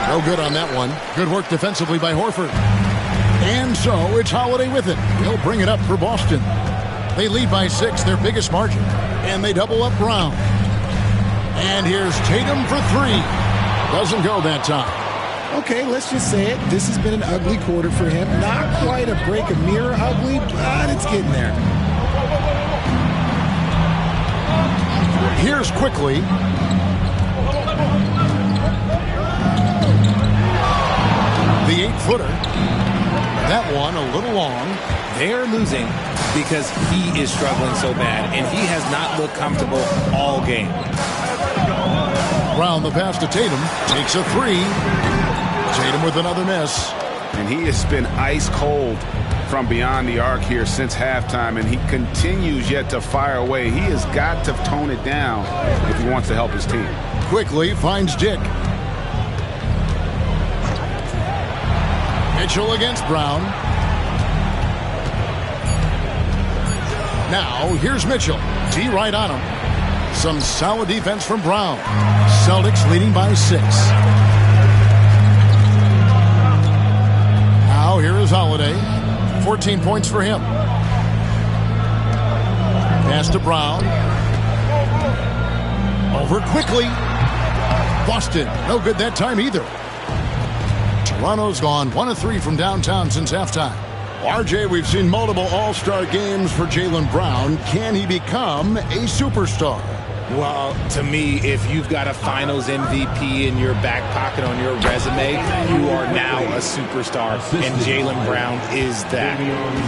No good on that one. Good work defensively by Horford. And so it's Holiday with it. He'll bring it up for Boston. They lead by 6, their biggest margin. And they double up Brown. And here's Tatum for 3. Doesn't go that time. Okay, let's just say it. This has been an ugly quarter for him. Not quite a break a mirror ugly, but it's getting there. Here's quickly. The 8-footer. That one a little long. They're losing because he is struggling so bad, and he has not looked comfortable all game. Brown the pass to Tatum. Takes a 3. Tatum with another miss. And he has been ice cold from beyond the arc here since halftime, and he continues yet to fire away. He has got to tone it down if he wants to help his team. Quickly finds Dick. Mitchell against Brown. Now, here's Mitchell. D right on him. Some solid defense from Brown. Celtics leading by 6. Now, here is Holiday. 14 points for him. Pass to Brown. Over quickly. Boston, no good that time either. Toronto's gone 1 of 3 from downtown since halftime. RJ, we've seen multiple all-star games for Jaylen Brown. Can he become a superstar? Well, to me, if you've got a finals MVP in your back pocket on your resume, you are now a superstar, and Jaylen Brown is that.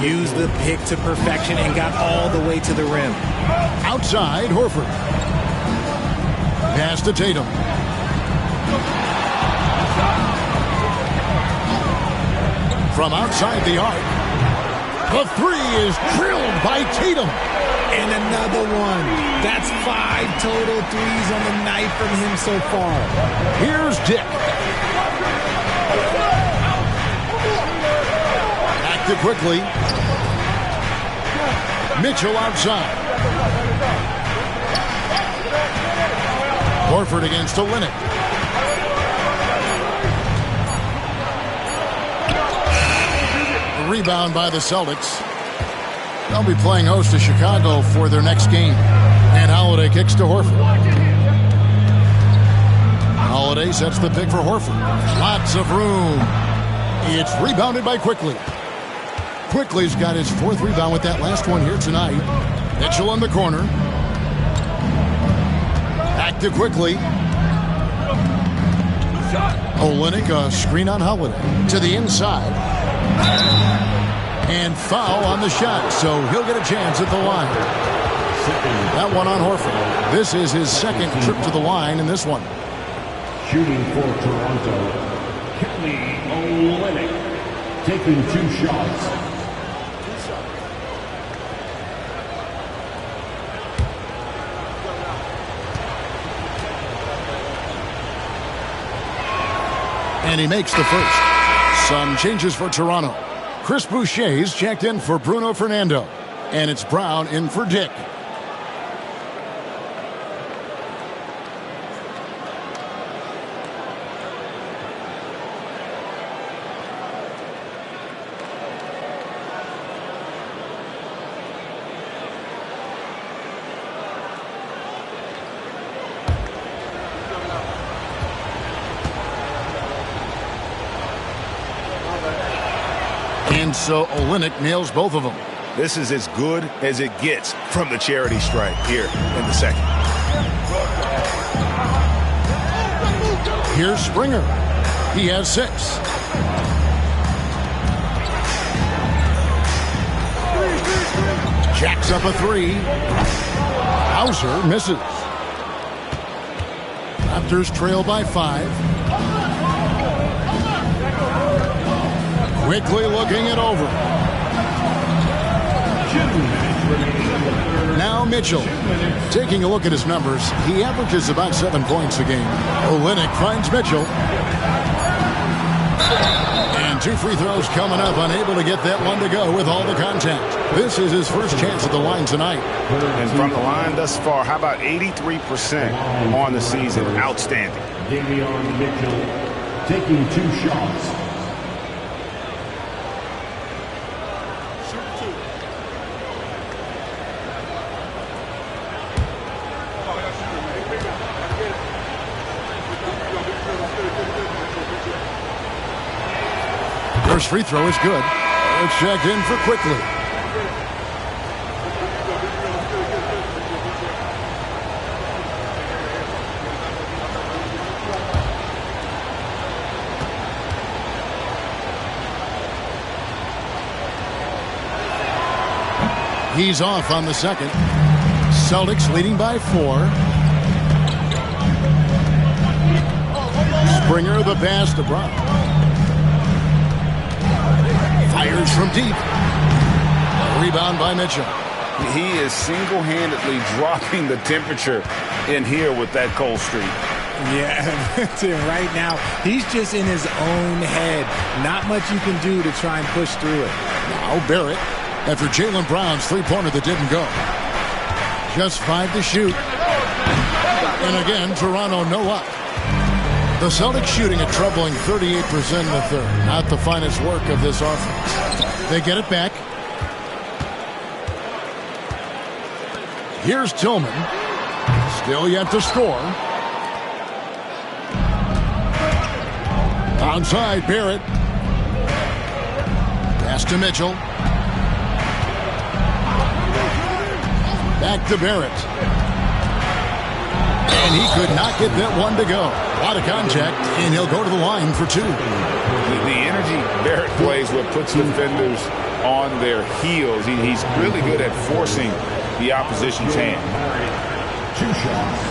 Used the pick to perfection and got all the way to the rim. Outside, Horford. Pass to Tatum. From outside the arc. The 3 is drilled by Tatum. And another one. That's 5 total threes on the night from him so far. Here's Dick. Back to quickly. Mitchell outside. Horford against Olynyk. Rebound by the Celtics. They'll be playing host to Chicago for their next game. And Holiday kicks to Horford. Holiday sets the pick for Horford. Lots of room. It's rebounded by Quickly. Quickly's got his 4th rebound with that last one here tonight. Mitchell in the corner. Back to Quickly. Olynyk, a screen on Holiday. To the inside. And foul on the shot, so he'll get a chance at the line. That one on Horford. This is his 2nd trip to the line in this one. Shooting for Toronto, Kelly Olynyk, taking 2 shots. And he makes the first. Some changes for Toronto. Chris Boucher's checked in for Bruno Fernando. And it's Brown in for Dick. And so Olynyk nails both of them. This is as good as it gets from the charity stripe here in the second. Here's Springer. He has 6. Jacks up a 3. Hauser misses. Raptors trail by 5. Quickly looking it over. Now Mitchell. Taking a look at his numbers, he averages about 7 points a game. Olynyk finds Mitchell. And 2 free throws coming up, unable to get that one to go with all the contact. This is his first chance at the line tonight. And from the line thus far, how about 83% on the season? Outstanding. Davion Mitchell taking 2 shots. First free throw is good. It's checked in for quickly. He's off on the second. Celtics leading by 4. Springer the pass to Brown. Fires from deep. Rebound by Mitchell. He is single-handedly dropping the temperature in here with that cold streak. Yeah, right now, he's just in his own head. Not much you can do to try and push through it. Now Barrett, after Jaylen Brown's three-pointer that didn't go. Just 5 to shoot. And again, Toronto no up. The Celtics shooting a troubling 38% in the third. Not the finest work of this offense. They get it back. Here's Tillman. Still yet to score. Outside, Barrett. Pass to Mitchell. Back to Barrett. And he could not get that one to go. A lot of contact, and he'll go to the line for 2. The energy Barrett plays what puts defenders on their heels. He's really good at forcing the opposition's hand. 2 shots.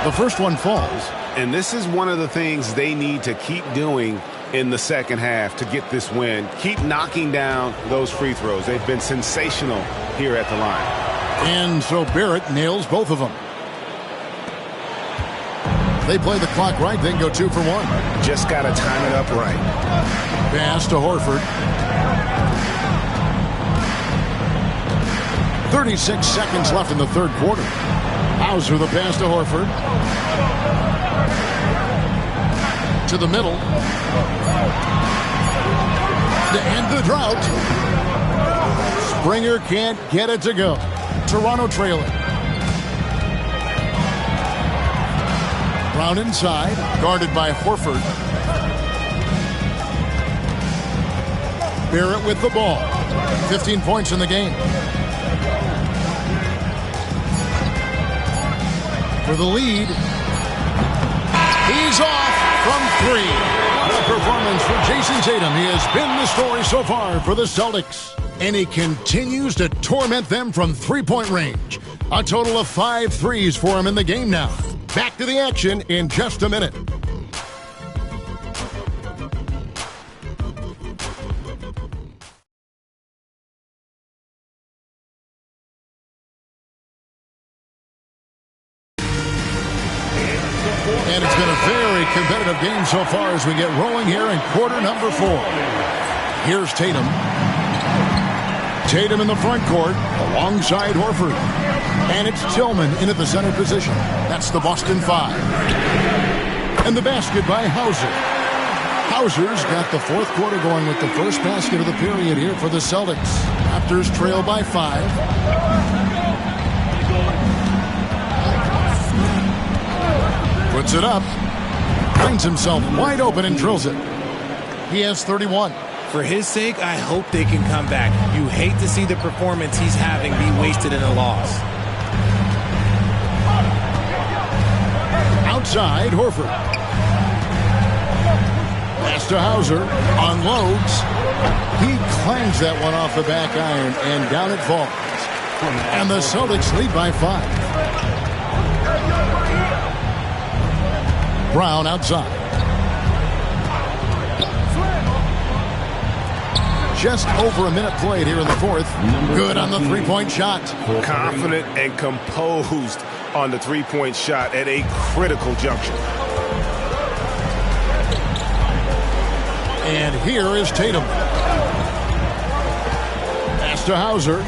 The first one falls. And this is one of the things they need to keep doing in the second half to get this win. Keep knocking down those free throws. They've been sensational here at the line. And so Barrett nails both of them. They play the clock right, then go 2 for 1. Just got to time it up right. Pass to Horford. 36 seconds left in the third quarter. Hauser the pass to Horford. To the middle. To end the drought. Springer can't get it to go. Toronto trailing. Brown inside, guarded by Horford. Barrett with the ball. 15 points in the game. For the lead. He's off from 3. What a performance for Jason Tatum. He has been the story so far for the Celtics. And he continues to torment them from three-point range. A total of 5 threes for him in the game now. Back to the action in just a minute. And it's been a very competitive game so far as we get rolling here in quarter number 4. Here's Tatum. Tatum in the front court alongside Horford. And it's Tillman in at the center position. That's the Boston 5. And the basket by Hauser. Hauser's got the fourth quarter going with the first basket of the period here for the Celtics. Raptors trail by 5. Puts it up. Finds himself wide open and drills it. He has 31. For his sake, I hope they can come back. You hate to see the performance he's having be wasted in a loss. Outside, Horford. Pass to Hauser. Unloads. He clangs that one off the back iron, and down it falls. And the Celtics lead by 5. Brown outside. Just over a minute played here in the fourth. Good on the three-point shot. Confident and composed on the three-point shot at a critical juncture. And here is Tatum. Pass to Hauser.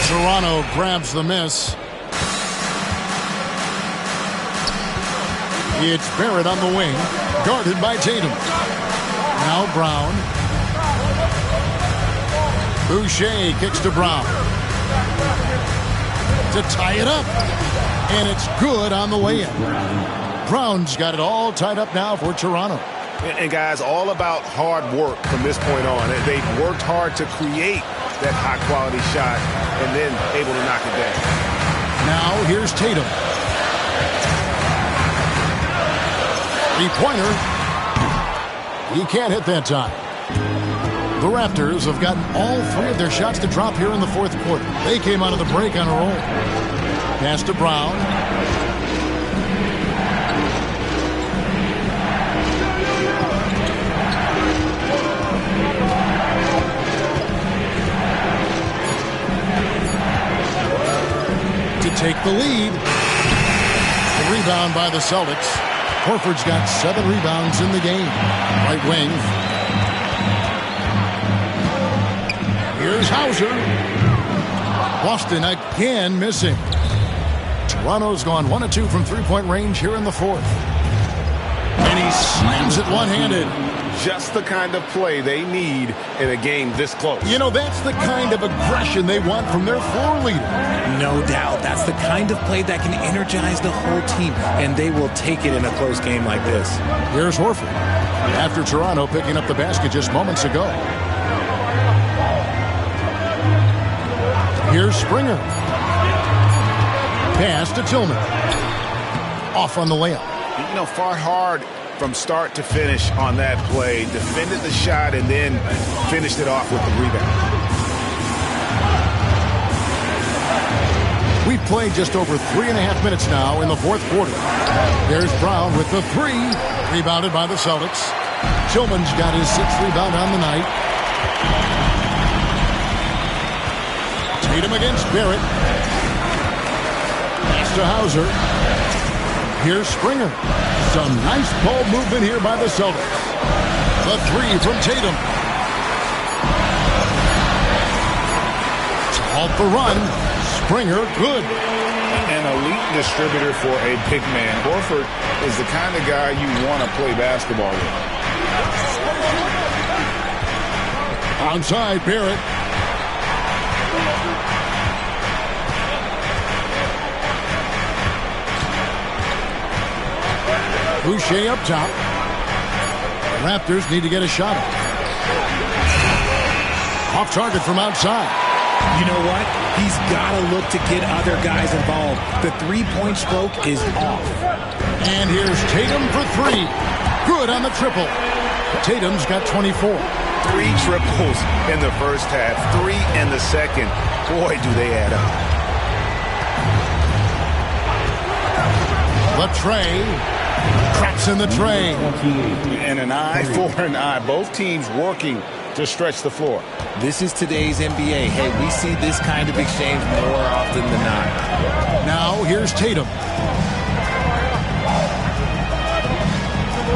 Toronto grabs the miss. It's Barrett on the wing, guarded by Tatum. Now Brown. Boucher kicks to Brown. To tie it up. And it's good on the layup. Brown's got it all tied up now for Toronto. And guys, all about hard work from this point on. They've worked hard to create that high-quality shot and then able to knock it down. Now here's Tatum. Three-pointer. He can't hit that time. The Raptors have gotten all 3 of their shots to drop here in the fourth quarter. They came out of the break on a roll. Pass to Brown. To take the lead. The rebound by the Celtics. Horford's got 7 rebounds in the game. Right wing. Here's Hauser. Boston again missing. Toronto's gone 1 of 2 from three-point range here in the fourth. And he slams it one-handed. Just the kind of play they need in a game this close. You know, that's the kind of aggression they want from their floor leader. No doubt. That's the kind of play that can energize the whole team, and they will take it in a close game like this. Here's Horford. After Toronto picking up the basket just moments ago. Here's Springer. Pass to Tillman. Off on the layup. You know, fought hard from start to finish on that play. Defended the shot and then finished it off with the rebound. We've played just over 3.5 minutes now in the fourth quarter. There's Brown with the 3. Rebounded by the Celtics. Tillman's got his 6th rebound on the night. Tatum against Barrett. Pass to Hauser. Here's Springer. Some nice ball movement here by the Celtics. The 3 from Tatum. Off the run. Springer, good. An elite distributor for a big man. Horford is the kind of guy you want to play basketball with. Outside, Barrett. Boucher up top. The Raptors need to get a shot up. Off target from outside. You know what? He's got to look to get other guys involved. The three-point stroke is off. And here's Tatum for 3. Good on the triple. Tatum's got 24. 3 triples in the first half, 3 in the second. Boy, do they add up. The tray. Cracks in the tray. And an eye for an eye. Both teams working to stretch the floor. This is today's NBA. Hey, we see this kind of exchange more often than not. Now here's Tatum.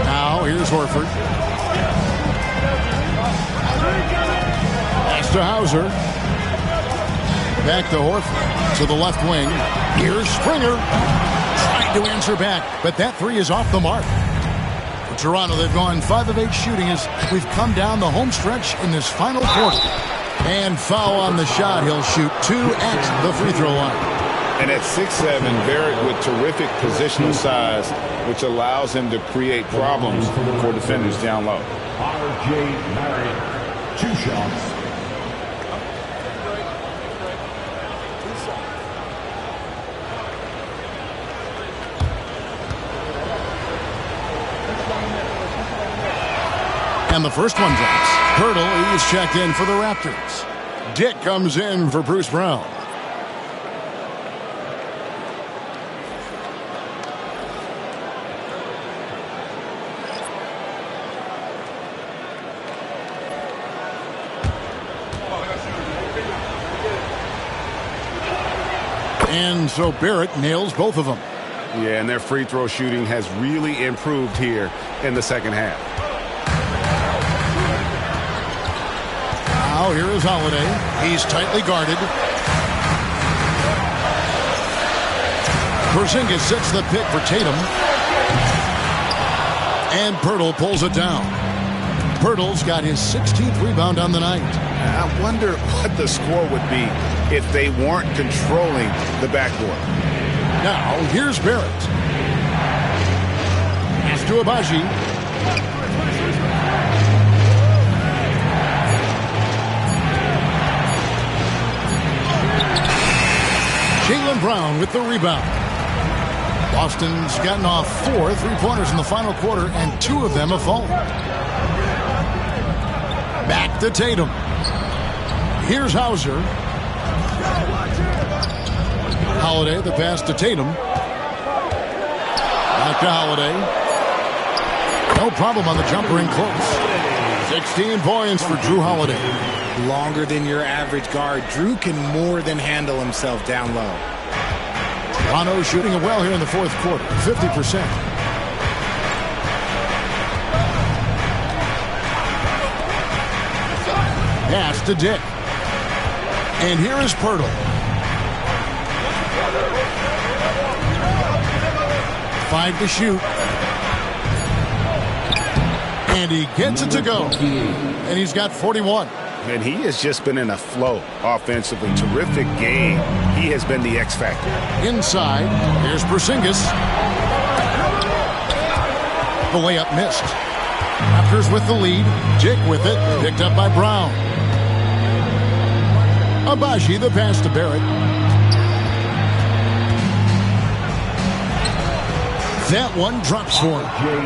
Now here's Horford. Pass to Hauser. Back to Horford to the left wing. Here's Springer trying to answer back, but that three is off the mark. For Toronto, they've gone 5 of 8 shooting as we've come down the home stretch in this final quarter. And foul on the shot. He'll shoot 2 at the free throw line. And at 6'7", Barrett with terrific positional size, which allows him to create problems for defenders down low. R.J. Barrett, 2 shots. And the first one drops. Hurdle, he's checked in for the Raptors. Dick comes in for Bruce Brown. And so Barrett nails both of them. Yeah, and their free throw shooting has really improved here in the second half. Now here is Holiday. He's tightly guarded. Porzingis sets the pick for Tatum. And Pirtle pulls it down. Pirtle's got his 16th rebound on the night. I wonder what the score would be if they weren't controlling the backcourt. Now, here's Barrett. Pass to Abaji. Jaylen Brown with the rebound. Boston's gotten off 4 3-pointers in the final quarter, and 2 of them have fallen. Back to Tatum. Here's Hauser. Holiday, the pass to Tatum. Back to Holiday. No problem on the jumper in close. 16 points for Drew Holiday. Longer than your average guard. Drew can more than handle himself down low. Toronto shooting it well here in the fourth quarter. 50%. Pass to Dick. And here is Pirtle. Five to shoot. And he gets it to go. And he's got 41. And he has just been in a flow offensively. Terrific game. He has been the X factor. Inside, here's Porzingis. The layup missed. Raptors with the lead. Dick with it. Picked up by Brown. Abaji, the pass to Barrett. That one drops for him.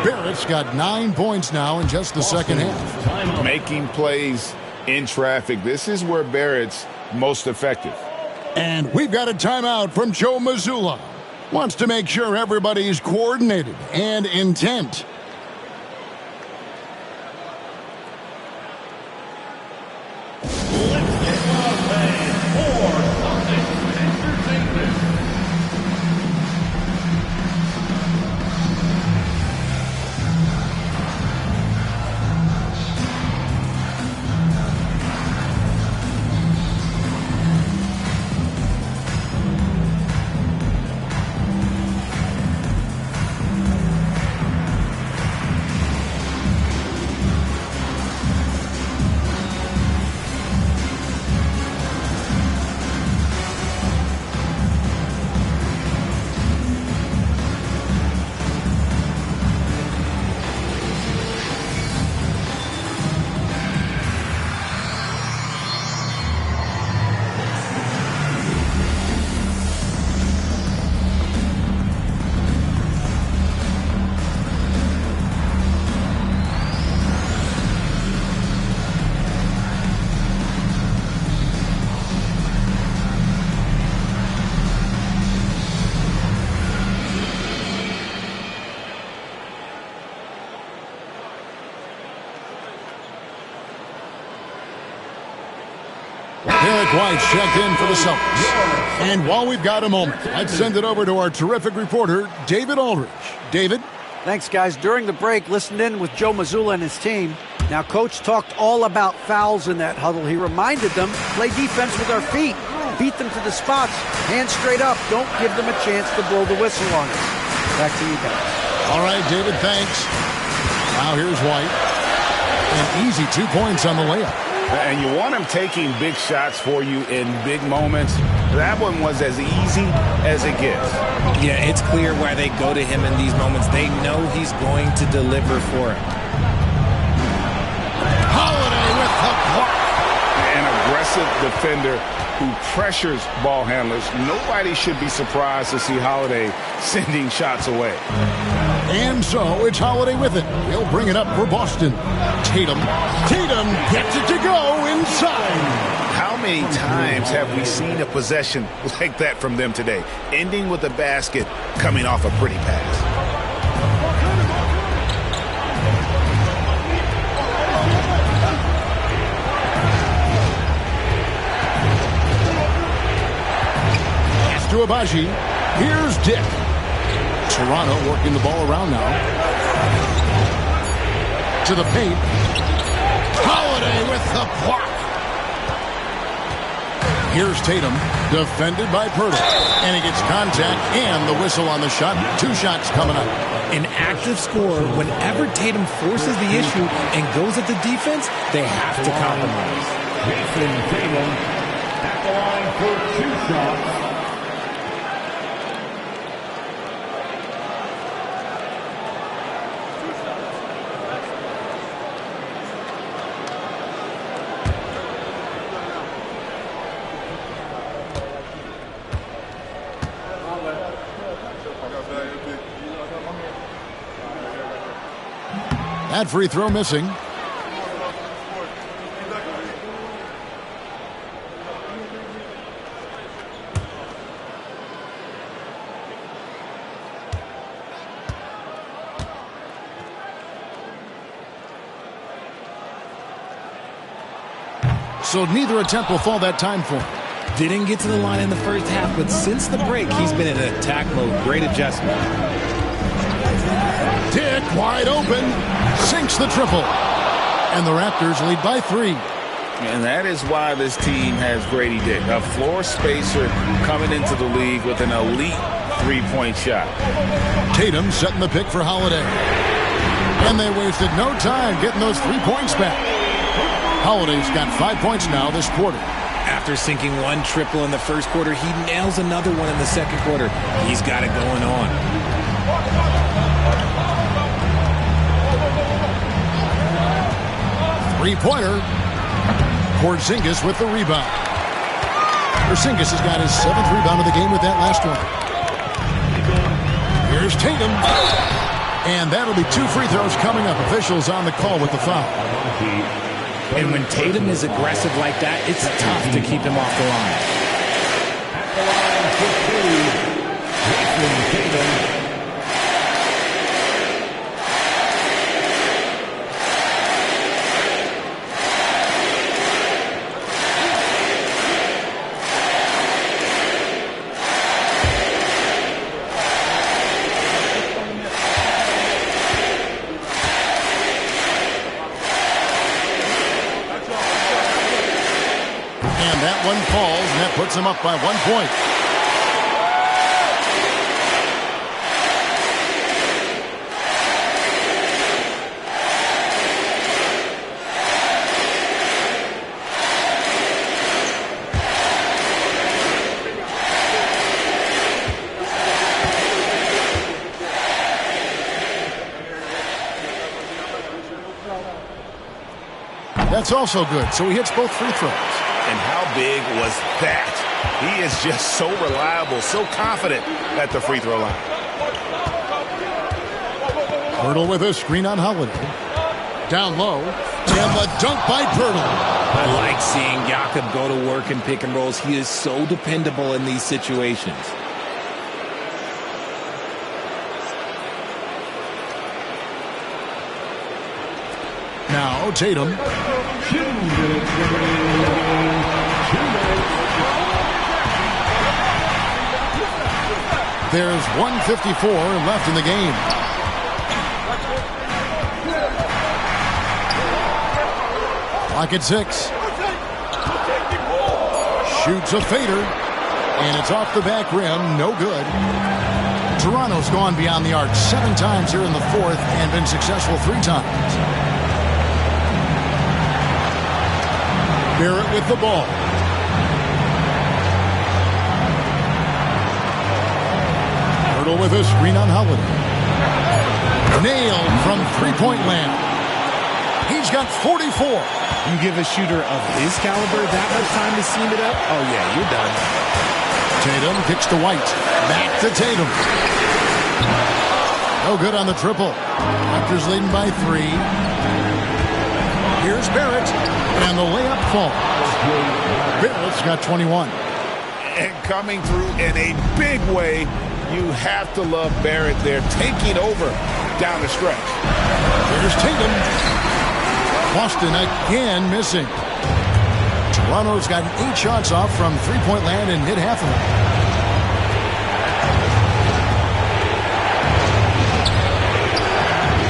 Barrett's got 9 points now in just the second half. Making plays in traffic. This is where Barrett's most effective. And we've got a timeout from Joe Mazzulla. Wants to make sure everybody's coordinated and intent. Derek White's checked in for the Celtics. And while we've got a moment, let's send it over to our terrific reporter, David Aldridge. David? Thanks, guys. During the break, listened in with Joe Mazzulla and his team. Now, Coach talked all about fouls in that huddle. He reminded them, play defense with our feet. Beat them to the spots. Hands straight up. Don't give them a chance to blow the whistle on it. Back to you guys. All right, David, thanks. Now here's White. An easy 2 points on the layup. And you want him taking big shots for you in big moments. That one was as easy as it gets. Yeah, it's clear why they go to him in these moments. They know he's going to deliver for him. Holiday with the block. An aggressive defender who pressures ball handlers. Nobody should be surprised to see Holiday sending shots away. And so it's Holiday with it. He'll bring it up for Boston. Tatum gets it to go inside. How many times have we seen a possession like that from them today? Ending with a basket, coming off a pretty pass. Pass to Abaji. Here's Dick. Toronto working the ball around now. To the paint. Holiday with the block. Here's Tatum, defended by Pirtle. And he gets contact and the whistle on the shot. 2 shots coming up. An active scorer, whenever Tatum forces the issue and goes at the defense, they have to compromise. Jason Tatum at the line for 2 shots. That free throw missing. So neither attempt will fall that time for him. Didn't get to the line in the first half, but since the break, he's been in attack mode. Great adjustment. Dick wide open. Sinks the triple. And the Raptors lead by 3. And that is why this team has Grady Dick, a floor spacer coming into the league with an elite 3-point shot. Tatum setting the pick for Holiday. And they wasted no time getting those 3 points back. Holiday's got 5 points now this quarter. After sinking 1 triple in the first quarter, he nails another one in the second quarter. He's got it going on. Three-pointer. Porzingis with the rebound. Porzingis has got his 7th rebound of the game with that last one. Here's Tatum. And that'll be 2 free throws coming up. Officials on the call with the foul. And when Tatum is aggressive like that, it's tough to keep him off the line. At the line for 2, Jason Tatum. One falls, and that puts him up by 1 point. That's also good, so he hits both free throws. And how big was that? He is just so reliable, so confident at the free throw line. Pirtle with a screen on Holiday. Down low. And the dunk by Pirtle. I like seeing Jakob go to work in pick and rolls. He is so dependable in these situations. Now Tatum. There's 1:54 left in the game. Clock at 6. Shoots a fader, and it's off the back rim. No good. Toronto's gone beyond the arc 7 times here in the fourth and been successful 3 times. Barrett with the ball. Hurdle with a screen on Holiday. Nailed from three-point land. He's got 44. You give a shooter of his caliber that much time to seam it up? Oh, yeah, you're done. Tatum kicks to White. Back to Tatum. No good on the triple. Raptors leading by 3. Here's Barrett. And the layup falls. Barrett's got 21. And coming through in a big way, you have to love Barrett there, taking over down the stretch. Here's Tatum. Boston again missing. Toronto's gotten 8 shots off from three-point land and hit half of them.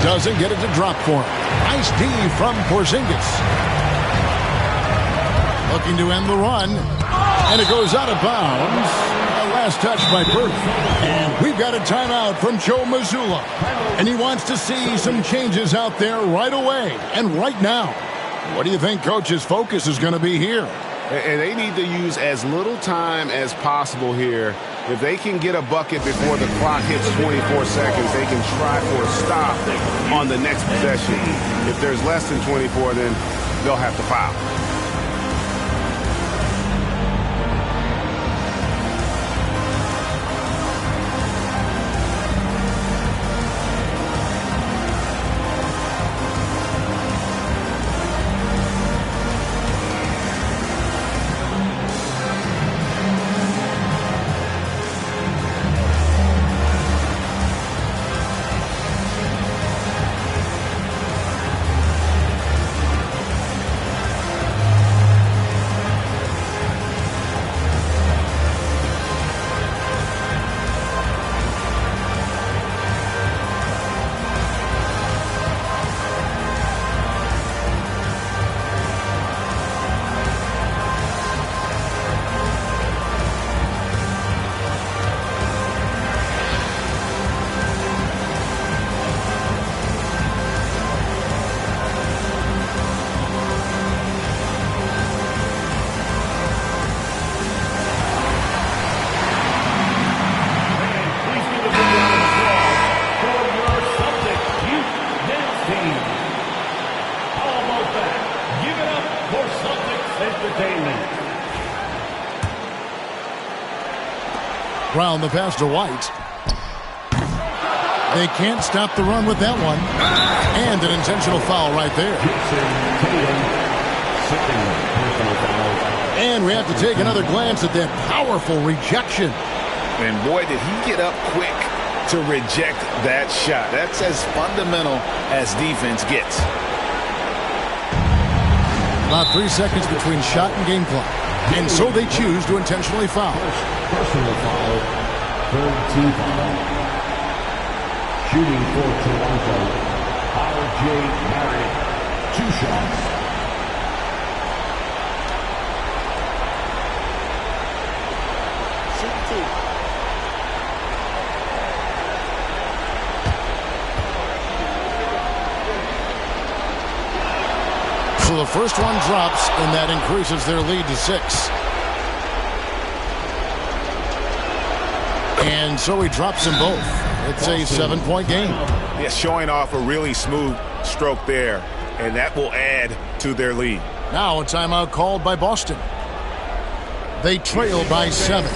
Doesn't get it to drop for him. Nice D from Porzingis. Looking to end the run. And it goes out of bounds. Last touch by Bird. And we've got a timeout from Joe Mazzulla. And he wants to see some changes out there right away and right now. What do you think Coach's focus is going to be here? And they need to use as little time as possible here. If they can get a bucket before the clock hits 24 seconds, they can try for a stop on the next possession. If there's less than 24, then they'll have to foul. Brown the pass to White. They can't stop the run with that one. And an intentional foul right there. And we have to take another glance at that powerful rejection. And boy, did he get up quick to reject that shot. That's as fundamental as defense gets. About 3 seconds between shot and game clock. And so they choose to intentionally foul. Personal foul, third team foul. Shooting for Toronto, R.J. Barrett, 2 shots. So the first one drops, and that increases their lead to 6. And so he drops them both. It's a 7-point game. Yeah, showing off a really smooth stroke there, and that will add to their lead. Now a timeout called by Boston. They trail by 7.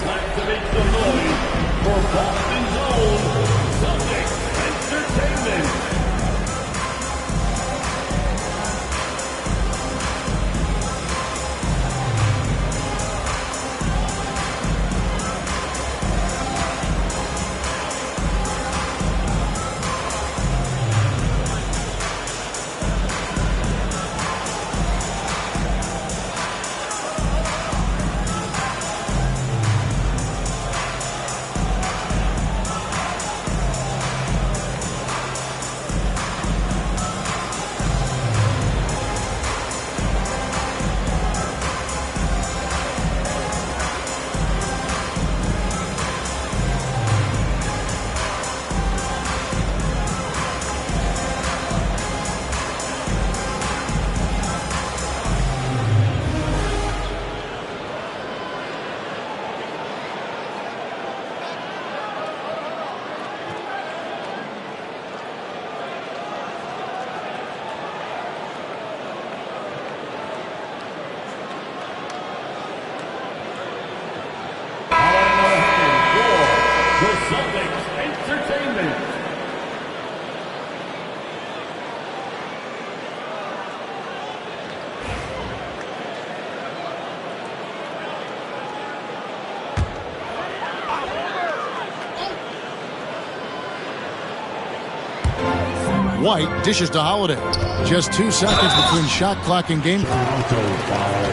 White dishes to Holiday. Just 2 seconds between shot clock and game clock. Toronto foul.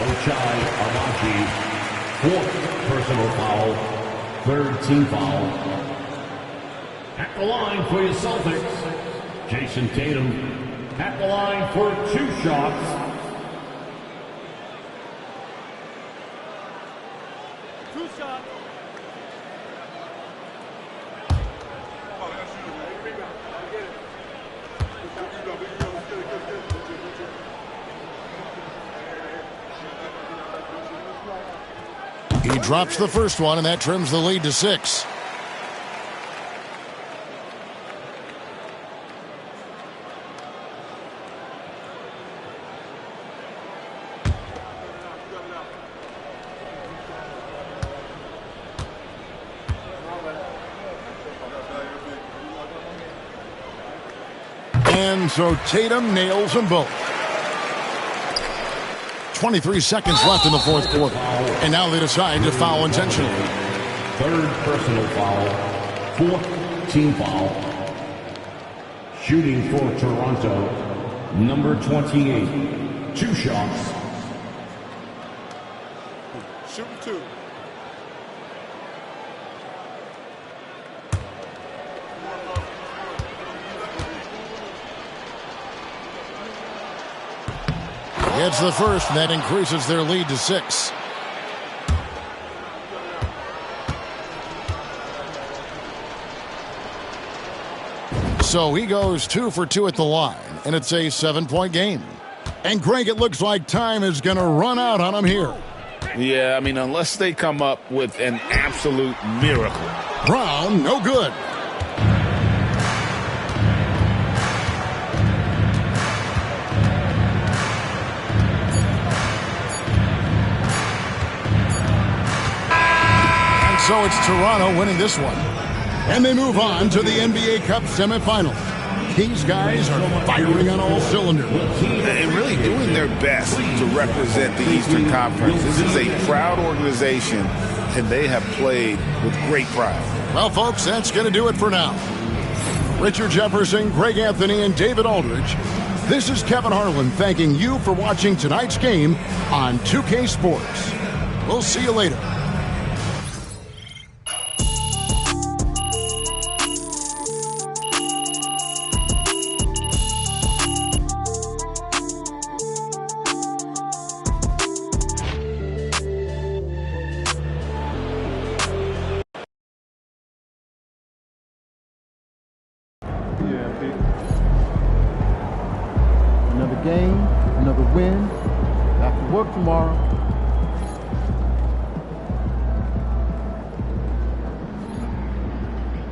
Ochai Agbaji, 4th personal foul, 3rd team foul. At the line for your Celtics, Jason Tatum. At the line for 2 shots. 2 shots. He drops the first one, and that trims the lead to 6. And so Tatum nails them both. 23 seconds left in the 4th quarter. And now they decide to foul intentionally. 3rd personal foul, 4th team foul. Shooting for Toronto, number 28. 2 shots. Shooting 2. It's the first, and that increases their lead to 6. So he goes 2 for 2 at the line, and it's a 7-point game. And Greg, it looks like time is going to run out on him here. Yeah, I mean, unless they come up with an absolute miracle. Brown, no good. So it's Toronto winning this one. And they move on to the NBA Cup semifinal. These guys are firing on all cylinders. And really doing their best to represent the Eastern Conference. This is a proud organization, and they have played with great pride. Well, folks, that's going to do it for now. Richard Jefferson, Greg Anthony, and David Aldridge. This is Kevin Harlan thanking you for watching tonight's game on 2K Sports. We'll see you later. Another game, another win. Back to work tomorrow.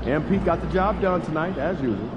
MP got the job done tonight, as usual.